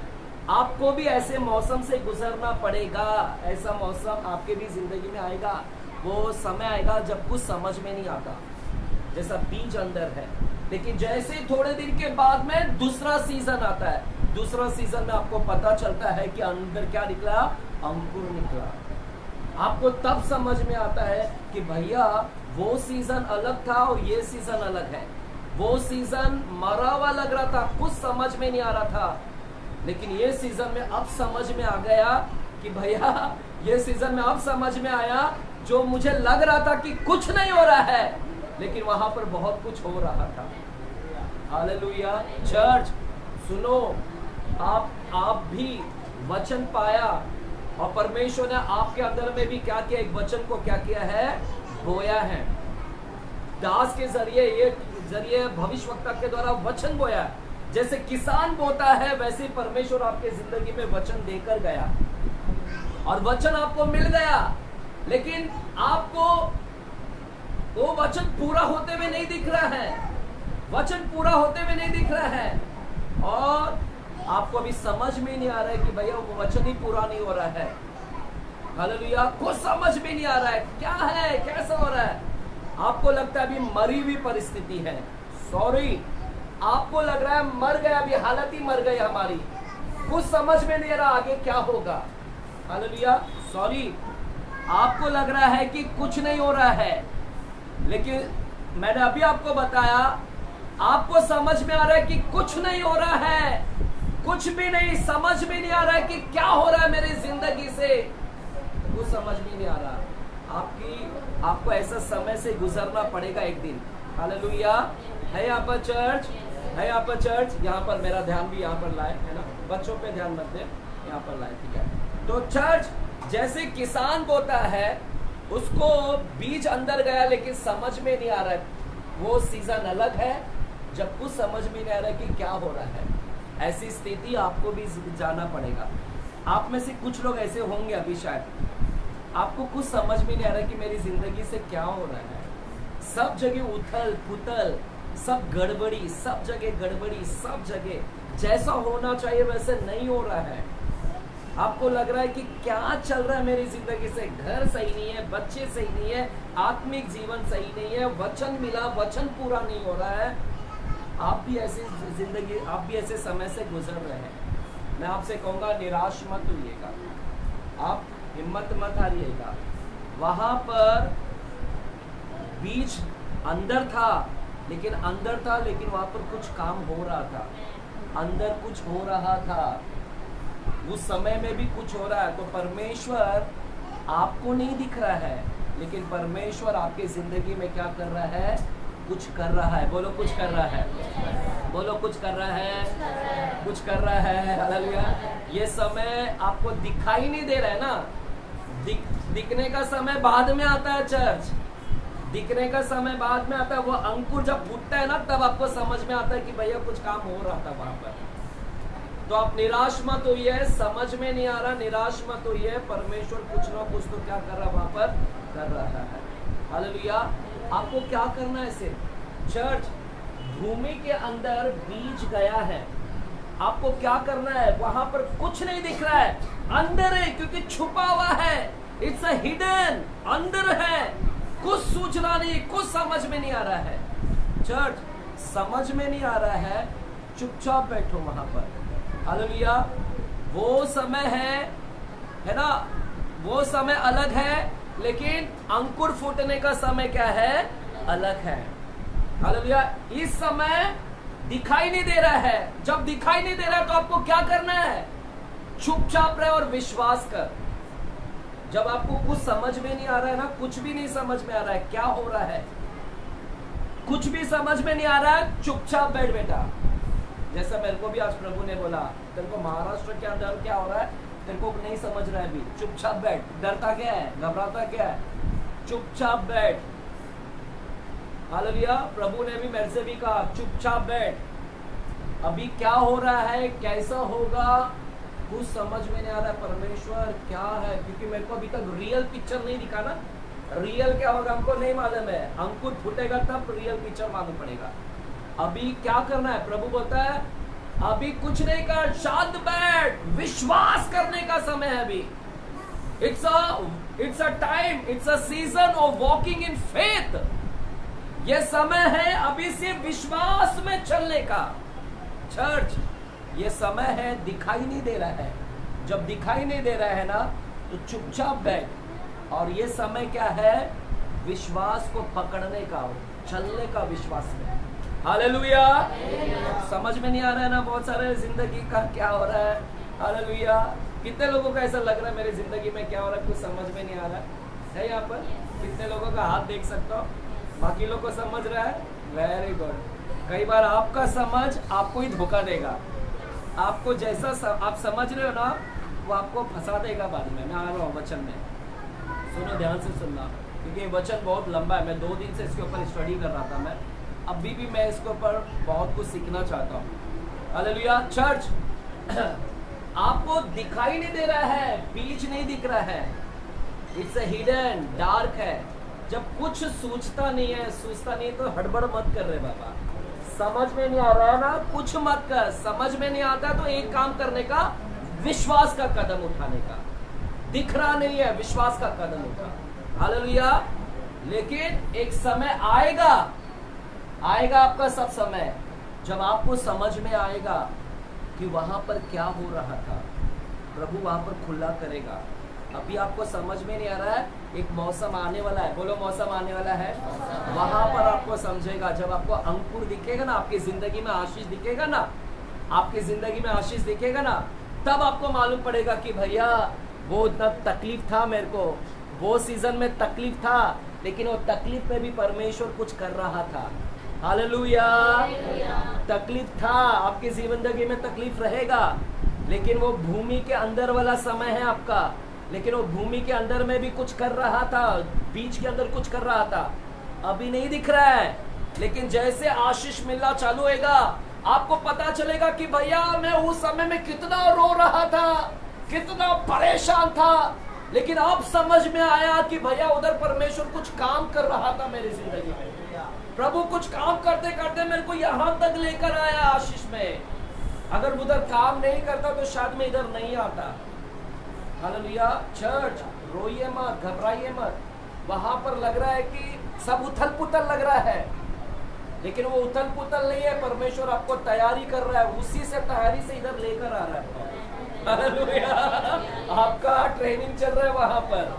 आपको भी ऐसे मौसम से गुजरना पड़ेगा। ऐसा मौसम आपके भी जिंदगी में आएगा। वो समय आएगा जब कुछ समझ में नहीं आता, जैसा बीज अंदर है। लेकिन जैसे ही थोड़े दिन के बाद में दूसरा सीजन आता है, दूसरा सीजन में आपको पता चलता है कि अंदर क्या निकला, अंकुर निकला। आपको तब समझ में आता है कि भैया वो सीजन अलग था और ये सीजन अलग है। वो सीजन मरा हुआ लग रहा था, कुछ समझ में नहीं आ रहा था, लेकिन ये सीजन में अब समझ में आ गया कि भैया ये सीजन में अब समझ में आया, जो मुझे लग रहा था कि कुछ नहीं हो रहा है, लेकिन वहां पर बहुत कुछ हो रहा था। हालेलुया। चर्च सुनो, आप भी वचन पाया और परमेश्वर ने आपके अंदर में भी क्या किया, एक वचन को क्या किया है, बोया है। दास के जरिए भविष्यवक्ता के द्वारा वचन बोया। जैसे किसान बोता है, वैसे परमेश्वर आपके जिंदगी में वचन देकर गया और वचन आपको मिल गया। लेकिन आपको वो वचन पूरा होते हुए नहीं दिख रहा है, वचन पूरा होते हुए नहीं दिख रहा है, और आपको अभी समझ में नहीं आ रहा है कि भैया वो वचन ही पूरा नहीं हो रहा है। हालेलुया। कुछ समझ में नहीं आ रहा है, क्या है, कैसा हो रहा है। आपको लगता है अभी मरी हुई परिस्थिति है, सॉरी, आपको लग रहा है मर गया, अभी हालत ही मर गई हमारी, कुछ समझ में नहीं आ रहा आगे क्या होगा। हालेलुया। सॉरी, आपको लग रहा है कि कुछ नहीं हो रहा है, लेकिन मैंने अभी आपको बताया, आपको समझ में आ रहा है कि कुछ नहीं हो रहा है, कुछ भी नहीं, समझ में नहीं आ रहा है कि क्या हो रहा है मेरी जिंदगी से, कुछ समझ में नहीं आ रहा। आपको ऐसा समय से गुजरना पड़ेगा एक दिन। हालेलुया। है यहाँ पर चर्च, है यहाँ पर चर्च, यहाँ पर मेरा ध्यान भी यहाँ पर लाए, है ना, बच्चों पे ध्यान मत दे, यहाँ पर लाए, ठीक है। तो चर्च, जैसे किसान बोता है, उसको बीज अंदर गया लेकिन समझ में नहीं आ रहा है। वो सीजन अलग है जब कुछ समझ में नहीं आ रहा है कि क्या हो रहा है। ऐसी स्थिति आपको भी जाना पड़ेगा। आप में से कुछ लोग ऐसे होंगे अभी, शायद आपको कुछ समझ में नहीं आ रहा कि मेरी जिंदगी से क्या हो रहा है। सब जगह उथल पुथल, सब गड़बड़ी, सब जगह गड़बड़ी, सब जगह जैसा होना चाहिए वैसे नहीं हो रहा है। आपको लग रहा है कि क्या चल रहा है मेरी जिंदगी से, घर सही नहीं है, बच्चे सही नहीं है, आत्मिक जीवन सही नहीं है, वचन मिला, वचन पूरा नहीं हो रहा है। आप भी ऐसे जिंदगी, आप भी ऐसे समय से गुजर रहे हैं। मैं आपसे कहूँगा, निराश मत होइएगा, आप हिम्मत मत हारिएगा। वहां पर बीज अंदर था, लेकिन वहां पर कुछ काम हो रहा था, अंदर कुछ हो रहा था, उस समय में भी कुछ हो रहा है। तो परमेश्वर आपको नहीं दिख रहा है, लेकिन परमेश्वर आपके जिंदगी में क्या कर रहा है, कुछ कर रहा है। बोलो कुछ कर रहा है, बोलो कुछ कर रहा है, कुछ कर रहा है। हालेलुया। ये समय आपको दिखाई नहीं दे रहा है ना, दिखने का समय बाद में आता है चर्च, दिखने का समय बाद में आता है। वो अंकुर जब फूटता है ना, तब आपको समझ में आता है कि भैया कुछ काम हो रहा था वहां पर। तो आप निराश मत होइए, समझ में नहीं आ रहा, निराश मत होइए, परमेश्वर कुछ ना कुछ तो क्या कर रहा वहां पर कर रहा है। हालेलुया। आपको क्या करना है सिर्फ, चर्च, भूमि के अंदर बीज गया है, आपको क्या करना है, वहां पर कुछ नहीं दिख रहा है, अंदर है, क्योंकि छुपा हुआ है। इट्स अ हिडन, अंदर है, कुछ सूचना नहीं, कुछ समझ में नहीं आ रहा है। चर्च, समझ में नहीं आ रहा है, चुपचाप बैठो वहां पर। हालेलुया। वो समय है ना, वो समय अलग है, लेकिन अंकुर फूटने का समय क्या है, अलग है। हालेलुया। इस समय दिखाई नहीं दे रहा है, जब दिखाई नहीं दे रहा है तो आपको क्या करना है, चुपचाप रहे और विश्वास कर। जब आपको कुछ समझ में नहीं आ रहा है ना, कुछ भी नहीं समझ में आ रहा है क्या हो रहा है, कुछ भी समझ में नहीं आ रहा है, चुपचाप बैठ बेटा। जैसा मेरे को भी आज प्रभु ने बोला, तेरे को महाराष्ट्र के अंदर क्या हो रहा है, तेरे को नहीं समझ रहा है अभी, चुपचाप बैठ। डरता क्या है, घबराता क्या है, चुपचाप बैठ। हालेलुया। प्रभु ने भी मेरे से भी कहा, चुपचाप बैठ। अभी क्या हो रहा है, कैसा होगा, कुछ समझ में नहीं आ रहा है, परमेश्वर क्या है, क्योंकि मेरे को अभी तक रियल पिक्चर नहीं दिखा ना। रियल क्या होगा हमको नहीं मालूम है, अंकुर फूटेगा तब रियल पिक्चर मालूम पड़ेगा। अभी क्या करना है, प्रभु बोलता है अभी कुछ नहीं कर, शांत बैठ, विश्वास करने का समय है अभी। It's a time, it's a season of walking in faith. ये समय है अभी से विश्वास में चलने का। चर्च, ये समय है, दिखाई नहीं दे रहा है। जब दिखाई नहीं दे रहा है ना, तो चुपचाप बैठ। और ये समय क्या है, विश्वास को पकड़ने का, चलने का विश्वास में। हालेलुया। समझ में नहीं आ रहा है ना, बहुत सारे जिंदगी का क्या हो रहा है। हालेलुया। कितने लोगों का ऐसा लग रहा है मेरी जिंदगी में क्या हो रहा है, कुछ समझ में नहीं आ रहा है यहाँ पर? कितने लोगों का हाथ देख सकता हो? बाकी लोग को समझ रहा है, वेरी गुड। कई बार आपका समझ आपको ही धोखा देगा। आपको जैसा आप समझ रहे हो ना, वो आपको फंसा देगा बाद में। मैं आ रहा हूँ वचन में, सुनो, ध्यान से सुनना, क्योंकि ये वचन बहुत लंबा है। मैं 2 दिन से इसके ऊपर स्टडी कर रहा था। मैं अभी भी मैं इसके ऊपर बहुत कुछ सीखना चाहता हूँ। हालेलुया। चर्च, आपको दिखाई नहीं दे रहा है, बीज नहीं दिख रहा है, इट्स अ हिडन, डार्क है। जब कुछ सूझता नहीं है, सूझता नहीं, तो हड़बड़ मत कर रहे बाबा। समझ में नहीं आ रहा है ना, कुछ मत कर। समझ में नहीं आता तो एक काम करने का, विश्वास का कदम उठाने का। दिख रहा नहीं है, विश्वास का कदम उठा। हालेलुया। लेकिन एक समय आएगा, आएगा आपका सब समय, जब आपको समझ में आएगा कि वहां पर क्या हो रहा था। प्रभु वहां पर खुला करेगा। अभी आपको समझ में नहीं आ रहा है, एक मौसम आने वाला है। बोलो, मौसम आने वाला है। वहां पर आपको समझेगा, जब आपको अंकुर दिखेगा ना, आपकी जिंदगी में आशीष दिखेगा ना, आपकी जिंदगी में आशीष दिखेगा ना, तब आपको मालूम पड़ेगा कि भैया वो इतना तकलीफ था मेरे को, वो सीजन में तकलीफ था, लेकिन वो तकलीफ में भी परमेश्वर कुछ कर रहा था। हालेलुया। तकलीफ था, आपकी जिंदगी में तकलीफ रहेगा, लेकिन वो भूमि के अंदर वाला समय है आपका। लेकिन वो भूमि के अंदर में भी कुछ कर रहा था, बीज के अंदर कुछ कर रहा था, अभी नहीं दिख रहा है। लेकिन जैसे आशीष मिलना चालू होगा, आपको पता चलेगा कि भैया मैं उस समय में कितना रो रहा था, कितना परेशान था, लेकिन अब समझ में आया कि भैया उधर परमेश्वर कुछ काम कर रहा था मेरी जिंदगी में। प्रभु कुछ काम करते करते मेरे को यहां तक लेकर आया आशीष में। अगर उधर काम नहीं करता तो शायद मैं इधर नहीं आता। हालेलुया। चर्च, रोइए मत, घबराइए मत। वहां पर लग रहा है कि सब उथल पुथल लग रहा है, लेकिन वो उथल पुथल नहीं है। परमेश्वर आपको तैयारी कर रहा है, उसी से तैयारी से इधर लेकर आ रहा है। हालेलुया। आपका ट्रेनिंग चल रहा है वहां पर,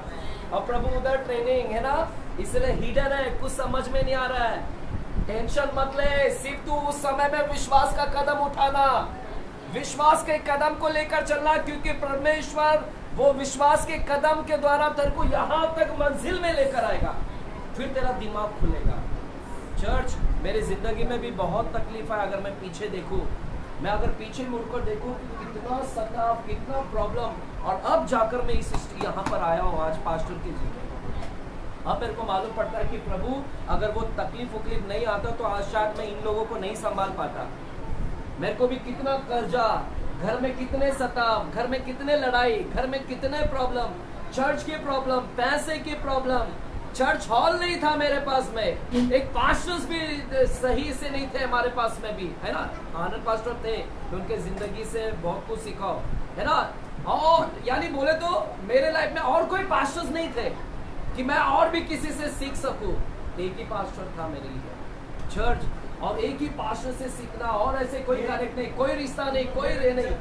और प्रभु उधर ट्रेनिंग है ना, इसलिए हिडन है, कुछ समझ में नहीं आ रहा है। टेंशन मत ले, सिर्फ तू उस समय में विश्वास का कदम उठाना, विश्वास के कदम को लेकर चलना, क्योंकि परमेश्वर वो विश्वास के कदम के द्वारा तेरे को यहां तक मंजिल में लेकर आएगा, फिर तेरा दिमाग खुलेगा। चर्च, मेरी जिंदगी में भी बहुत तकलीफ है। अगर मैं पीछे देखूं, मैं अगर पीछे मुड़कर देखूं, कितना सताव, कितना प्रॉब्लम, और अब जाकर मैं इस यहाँ पर आया हूँ आज पास्टर की जिंदगी। अब मेरे को मालूम पड़ता है कि प्रभु अगर वो तकलीफ उकलीफ नहीं आता तो आज शायद मैं इन लोगों को नहीं संभाल पाता। मेरे को भी कितना कर्जा, घर में कितने सताव, घर में कितने लड़ाई, घर में कितने प्रॉब्लम, चर्च की प्रॉब्लम, पैसे की प्रॉब्लम, चर्च हॉल नहीं था मेरे पास में, एक पास्टर्स भी सही से नहीं थे हमारे पास में भी, है ना। आनंद पास्टर थे, उनके जिंदगी से बहुत कुछ सीखा, है ना। और यानी बोले तो मेरे लाइफ में और कोई पास्टर्स नहीं थे कि मैं और भी किसी से सीख सकूं। एक ही पास्टर था मेरे लिए, चर्च, और एक ही पास्टर से सीखना, और ऐसे कोई कनेक्ट नहीं, कोई रिश्ता नहीं, कोई रे नहीं।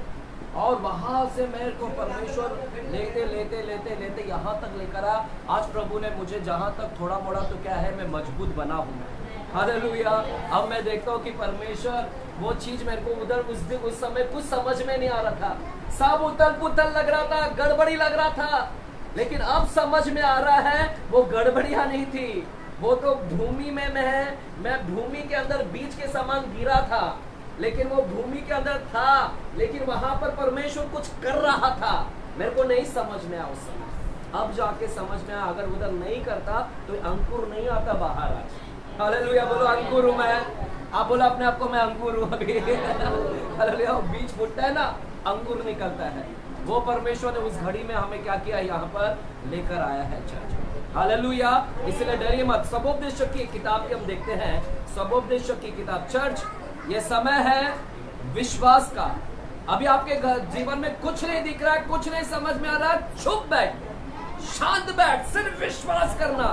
और वहां से मेरे को परमेश्वर लेते लेते लेते लेते यहाँ तक लेकर आया। आज प्रभु ने मुझे जहाँ तक थोड़ा मोड़ा तो क्या है, मैं मजबूत बना हूँ। हालेलुया। अब मैं देखता हूँ कि परमेश्वर वो चीज मेरे को उधर उस समय कुछ समझ में नहीं आ रहा था, सब उथल पुथल लग रहा था, गड़बड़ी लग रहा था, लेकिन अब समझ में आ रहा है वो गड़बड़ियां नहीं थी, वो तो भूमि में मैं भूमि के अंदर बीज के समान गिरा था, लेकिन वो भूमि के अंदर था, लेकिन वहां पर परमेश्वर कुछ कर रहा था, मेरे को नहीं समझ में आया उस समय। अब जाके समझ में आया, अगर उधर नहीं करता तो अंकुर नहीं आता बाहर। आज हालेलुया बोलो, अंकुर हूं मैं। आप बोलो अपने आप को, मैं अंकुर हूं अभी। हालेलुया। बीज फूटता है ना, अंकुर निकलता है। वो परमेश्वर ने उस घड़ी में हमें क्या किया, यहाँ पर लेकर आया है चर्च। हालेलुया। इसलिए डरिए मत। सबोपदेशक की किताब के हम देखते हैं, सबोपदेशक की किताब। चर्च, ये समय है विश्वास का। अभी आपके जीवन में कुछ नहीं दिख रहा है, कुछ नहीं समझ में आ रहा है, चुप बैठ, शांत बैठ, सिर्फ विश्वास करना,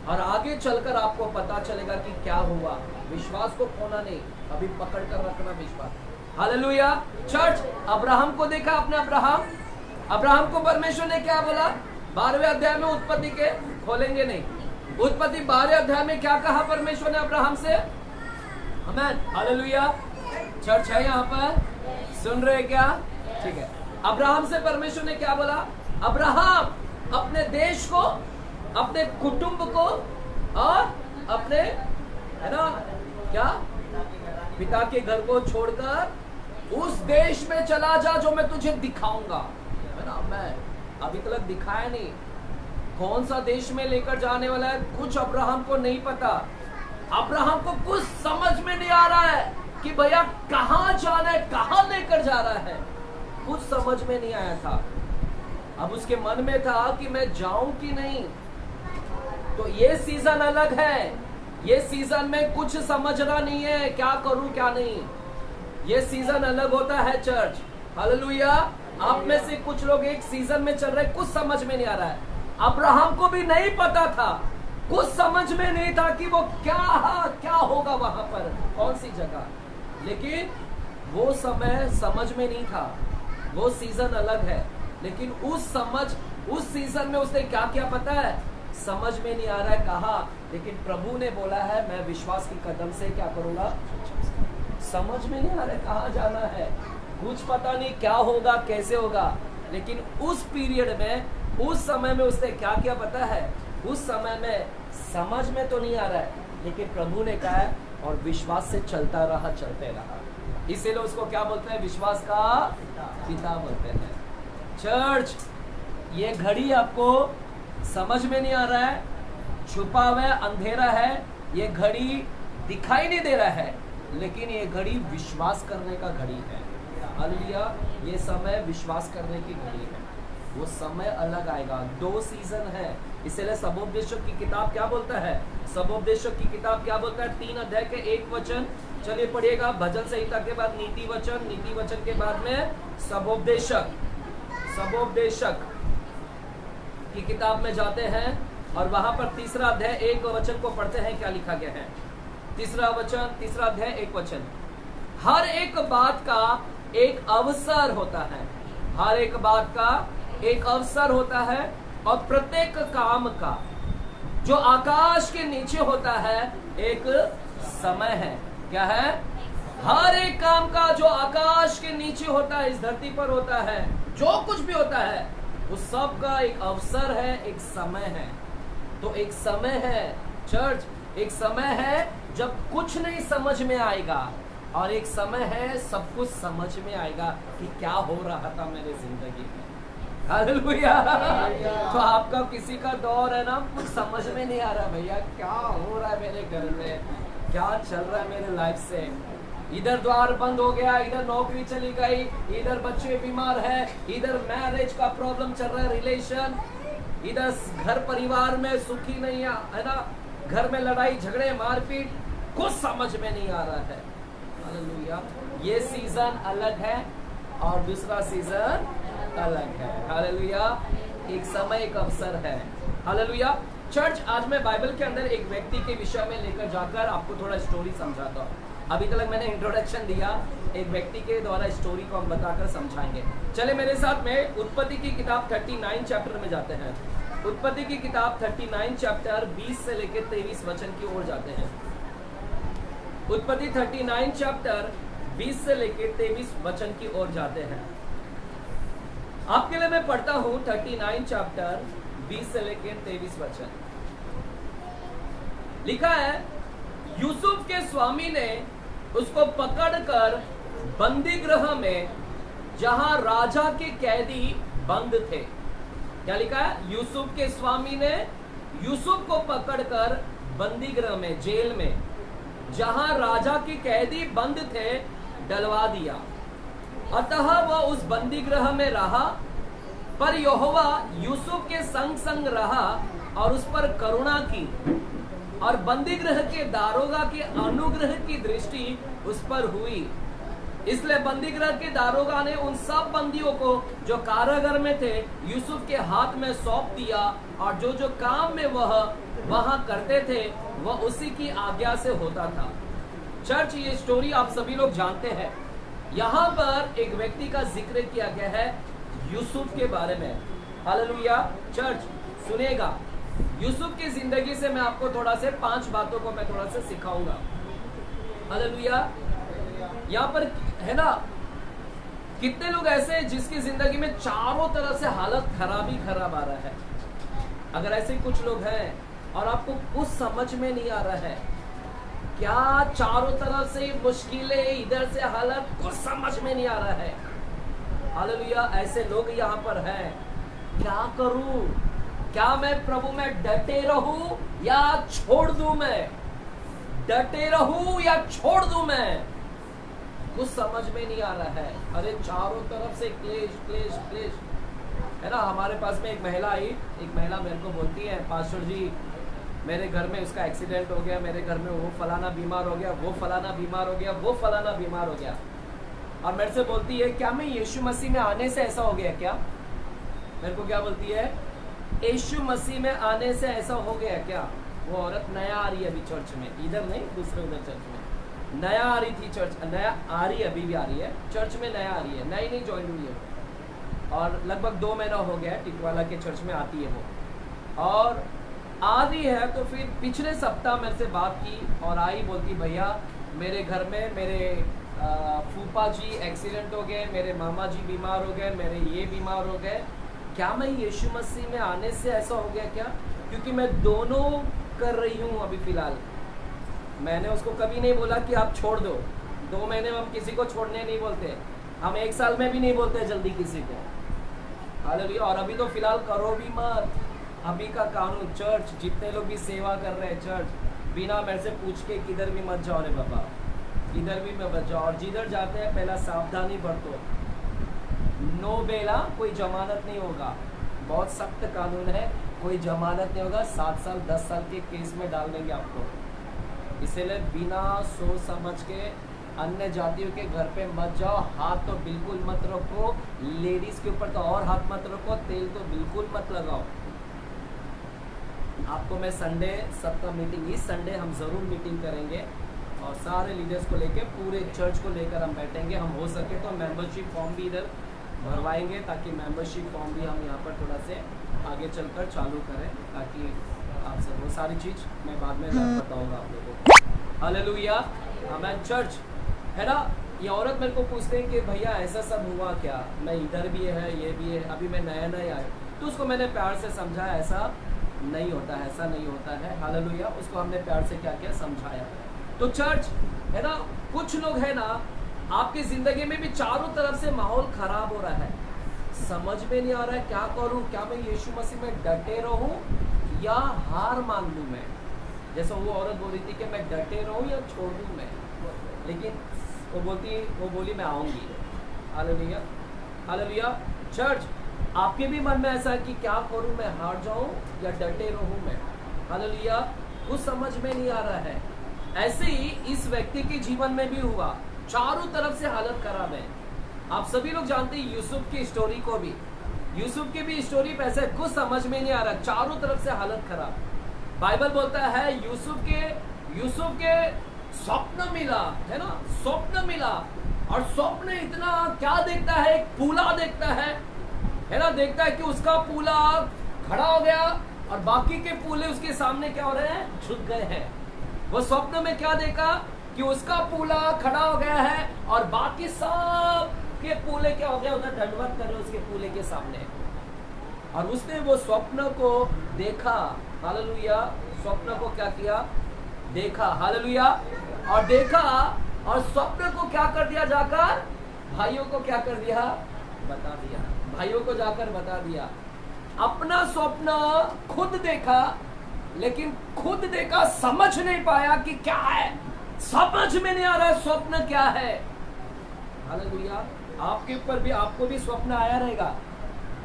और आगे चलकर आपको पता चलेगा कि क्या हुआ। विश्वास को खोना नहीं, अभी पकड़ कर रखना विश्वास। हालेलुया। चर्च, अब्राहम को देखा आपने? अब्राहम को परमेश्वर ने क्या बोला? 12वें अध्याय में उत्पत्ति के, खोलेंगे नहीं, उत्पत्ति 12वें अध्याय में क्या कहा परमेश्वर ने अब्राहम से? आमीन। हालेलुया। चर्च है यहाँ पर, सुन रहे क्या? ठीक है। अब्राहम से परमेश्वर ने क्या बोला? अब्राहम, अपने देश को, अपने कुटुंब को, और अपने, है ना, क्या, पिता के घर को छोड़कर उस देश में चला जा जो मैं तुझे दिखाऊंगा, है ना। मैं अभी तक दिखाया नहीं, कौन सा देश में लेकर जाने वाला है कुछ अब्राहम को नहीं पता। अब्राहम को कुछ समझ में नहीं आ रहा है कि भैया कहां जाना है, कहां लेकर जा रहा है, कुछ समझ में नहीं आया था। अब उसके मन में था कि मैं जाऊं कि नहीं। तो ये सीजन अलग है, ये सीजन में कुछ समझना नहीं है, क्या करूं क्या नहीं, ये सीजन अलग होता है चर्च। हालेलुया। आप में से कुछ लोग एक सीजन में चल रहे, कुछ समझ में नहीं आ रहा है। अब्राहम को भी नहीं पता था, कुछ समझ में नहीं था कि वो क्या होगा वहां पर, कौन सी जगह, लेकिन वो समय समझ में नहीं था। वो सीजन अलग है, लेकिन उस सीजन में उसने क्या किया पता है? समझ में नहीं आ रहा है कहा, लेकिन प्रभु ने बोला है मैं विश्वास की कदम से क्या करूंगा। समझ में नहीं आ रहा है कहाँ जाना है, कुछ पता नहीं क्या होगा, कैसे होगा, लेकिन उस पीरियड में, उस समय में उसने क्या किया पता है? उस समय में समझ में तो नहीं आ रहा है, लेकिन प्रभु ने कहा है, और विश्वास से चलता रहा, चलते रहा। इसीलिए उसको क्या बोलते हैं? विश्वास का पिता बोलते हैं। चर्च, ये घड़ी आपको समझ में नहीं आ रहा है, छुपा हुआ है, अंधेरा है, ये घड़ी दिखाई नहीं दे रहा है, लेकिन ये घड़ी विश्वास करने का घड़ी है। हालेलुया। ये समय विश्वास करने की घड़ी है, वो समय अलग आएगा। 2 सीजन है, इसलिए सबोपदेशक की किताब क्या बोलता है? सबोपदेशक की किताब क्या बोलता है? 3 अध्याय के 1 वचन, चलिए पढ़िएगा। भजन संहिता के बाद नीति वचन, नीति वचन के बाद में सबोपदेशक की किताब में जाते हैं, और वहां पर 3 अध्याय 1 वचन को पढ़ते हैं। क्या लिखा गया है? 3 अध्याय 1 वचन। हर एक बात का एक अवसर होता है, हर एक बात का एक अवसर होता है, और प्रत्येक काम का जो आकाश के नीचे होता है एक समय है। क्या है? हर एक काम का जो आकाश के नीचे होता है, इस धरती पर होता है, जो कुछ भी होता है, उस सब का एक अवसर है, एक समय है। तो एक समय है चर्च, एक समय है जब कुछ नहीं समझ में आएगा, और एक समय है सब कुछ समझ में आएगा कि क्या हो रहा था मेरे जिंदगी में। हालेलुया। तो आपका किसी का दौर है ना, कुछ समझ में नहीं आ रहा, भैया क्या हो रहा है मेरे घर में, क्या चल रहा है मेरे लाइफ से, इधर द्वार बंद हो गया, इधर नौकरी चली गई, इधर बच्चे बीमार है, इधर मैरिज का प्रॉब्लम चल रहा है, रिलेशन, इधर घर परिवार में सुखी नहीं है ना, घर में लड़ाई झगड़े मारपीट, कुछ समझ में नहीं आ रहा है। हालेलुया। ये सीजन अलग है और दूसरा सीजन अलग है। हालेलुया। एक समय एक अवसर है। हालेलुया। चर्च, आज मैं बाइबल के अंदर एक व्यक्ति के विषय में लेकर जाकर आपको थोड़ा स्टोरी समझाता हूँ। अभी तक मैंने इंट्रोडक्शन दिया, एक व्यक्ति के द्वारा स्टोरी को हम बताकर समझाएंगे। चले मेरे साथ में उत्पत्ति की किताब 39 चैप्टर में जाते हैं। उत्पत्ति की किताब 39 चैप्टर 20 से लेकर 23 वचन की ओर जाते हैं। उत्पत्ति 39 चैप्टर 20 से लेकर 23 वचन की ओर जाते हैं। आपके लिए मैं पढ़ता हूं 39 चैप्टर 20 से लेकर 23 वचन। लिखा है, यूसुफ के स्वामी ने उसको पकड़कर बंदी गृह में, जहां राजा के कैदी बंद थे। क्या लिखा है? यूसुफ के स्वामी ने यूसुफ को पकड़कर बंदी गृह में, जेल में, जहां राजा के कैदी बंद थे, डलवा दिया। अतः वह उस बंदी गृह में रहा, पर यहोवा यूसुफ के संग संग रहा और उस पर करुणा की, और बंदी गृह के दारोगा के अनुग्रह की दृष्टि उस पर हुई। इसलिए बंदी गृह के दारोगा ने उन सब बंदियों को जो कारागार में थे यूसुफ के हाथ में सौंप दिया, और जो जो काम में वह वहां करते थे वह उसी की आज्ञा से होता था। चर्च, ये स्टोरी आप सभी लोग जानते हैं। यहाँ पर एक व्यक्ति का जिक्र किया गया है यूसुफ के बारे में। हालेलुया। चर्च सुनेगा, यूसुफ की जिंदगी से मैं आपको थोड़ा से 5 बातों को मैं थोड़ा सा सिखाऊंगा। हालेलुया। यहाँ पर है ना, कितने लोग ऐसे हैं जिसकी जिंदगी में चारों तरफ से हालत खराब ही खराब आ रहा है। अगर ऐसे कुछ लोग हैं और आपको कुछ समझ में नहीं आ रहा है, क्या चारों तरफ से मुश्किलें, इधर से हालत कुछ समझ में नहीं आ रहा है। हालेलुया। ऐसे लोग यहाँ पर हैं। क्या करूं? क्या मैं प्रभु में डटे रहूं या छोड़ दूं? मैं डटे रहूं या छोड़ दूं? मैं कुछ समझ में नहीं आ रहा है। अरे चारों तरफ से क्लेश क्लेश क्लेश है ना। हमारे पास में एक महिला आई, एक महिला मेरे को बोलती है, पास्टर जी मेरे घर में उसका एक्सीडेंट हो गया, मेरे घर में वो फलाना बीमार हो गया, वो फलाना बीमार हो गया, वो फलाना बीमार हो गया। और मेरे से बोलती है, क्या मैं यीशु मसीह में आने से ऐसा हो गया क्या? मेरे को क्या बोलती है? यीशु मसीह में आने से ऐसा हो गया क्या? वो औरत नया आ रही है अभी चर्च में, इधर नहीं, दूसरे उधर चर्च में नया आ रही थी। चर्च नया आ रही है, अभी भी आ रही है, चर्च में नया आ रही है, नई नहीं ज्वाइन हुई है, और लगभग 2 महीना हो गया टिकवाला के चर्च में आती है वो, और आ रही है। तो फिर पिछले सप्ताह मेरे से बात की और आई, बोलती भैया मेरे घर में मेरे फूफा जी एक्सीडेंट हो गए, मेरे मामा जी बीमार हो गए, मेरे ये बीमार हो गए, क्या मैं यीशु मसीह में आने से ऐसा हो गया क्या? क्योंकि मैं दोनों कर रही हूँ अभी फिलहाल। मैंने उसको कभी नहीं बोला कि आप छोड़ दो। 2 महीने में हम किसी को छोड़ने नहीं बोलते, हम 1 साल में भी नहीं बोलते जल्दी किसी को। हालेलुया। और अभी तो फिलहाल करो भी मत, अभी का कानून। चर्च जितने लोग भी सेवा कर रहे हैं, चर्च बिना मेरे से पूछ के किधर भी मत जाओ रे बाबा, किधर भी मत जाओ। और जिधर जाते हैं पहला सावधानी बरतो। नो बेला कोई जमानत नहीं होगा, बहुत सख्त कानून है, कोई जमानत नहीं होगा। 7 साल 10 साल के केस में डाल देंगे आपको। इसलिए बिना सोच समझ के अन्य जातियों के घर पे मत जाओ। हाथ तो बिल्कुल मत रखो, लेडीज के ऊपर तो और हाथ मत रखो, तेल तो बिल्कुल मत लगाओ। आपको मैं संडे सबका मीटिंग, इस संडे हम ज़रूर मीटिंग करेंगे और सारे लीडर्स को लेके, पूरे चर्च को लेकर हम बैठेंगे। हम हो सके तो मेंबरशिप फॉर्म भी इधर भरवाएंगे, ताकि मेंबरशिप फॉर्म भी हम यहाँ पर थोड़ा से आगे चलकर चालू करें, ताकि आप सब वो सारी चीज़ मैं बाद में बताऊँगा आप लोगों को। हालेलुया। आमेन। चर्च है ना। ये औरत मेरे को पूछते हैं कि भैया ऐसा सब हुआ क्या? मैं इधर भी है, ये भी है, अभी मैं नया नया आया। तो उसको मैंने प्यार से समझाया, ऐसा नहीं होता है, ऐसा नहीं होता है। हालेलुया। उसको हमने प्यार से क्या किया, समझाया। तो चर्च है ना, कुछ लोग है ना, आपकी ज़िंदगी में भी चारों तरफ से माहौल ख़राब हो रहा है, समझ में नहीं आ रहा है क्या करूं? क्या मैं यीशु मसीह में डटे रहूं या हार मान लूं? मैं जैसे वो औरत बोल रही थी कि मैं डटे रहूं या छोड़ दूं मैं, लेकिन वो बोली मैं आऊँगी। हालेलुया। हालेलुया। चर्च आपके भी मन में ऐसा है कि क्या करूं, मैं हार जाऊं या डटे रहूं मैं? हालेलुया। कुछ समझ में नहीं आ रहा है। ऐसे ही इस व्यक्ति के जीवन में भी हुआ, चारों तरफ से हालत खराब है। आप सभी लोग जानते हैं यूसुफ की स्टोरी को भी, यूसुफ की भी स्टोरी पे ऐसे कुछ समझ में नहीं आ रहा, चारों तरफ से हालत खराब। बाइबल बोलता है यूसुफ के स्वप्न मिला, है ना, स्वप्न मिला। और स्वप्न इतना क्या देखता है, एक पूला देखता है ना, देखता है कि उसका पूला खड़ा हो गया और बाकी के पूले उसके सामने क्या हो रहे हैं, झुक गए हैं। वो स्वप्न में क्या देखा कि उसका पूला खड़ा हो गया है और बाकी सब के पूले क्या हो गया, उधर दंडवत कर रहे उसके पूले के सामने। और उसने वो स्वप्न को देखा, हालेलुया, स्वप्न को क्या किया, देखा, हालेलुया, और देखा और स्वप्न को क्या कर दिया, जाकर भाइयों को क्या कर दिया, बता दिया, भाइयों को जाकर बता दिया। अपना स्वप्न खुद देखा, लेकिन खुद देखा समझ नहीं पाया कि क्या है, समझ में नहीं आ रहा है स्वप्न क्या है। हालेलुया। आपके ऊपर भी, आपको भी स्वप्न आया रहेगा,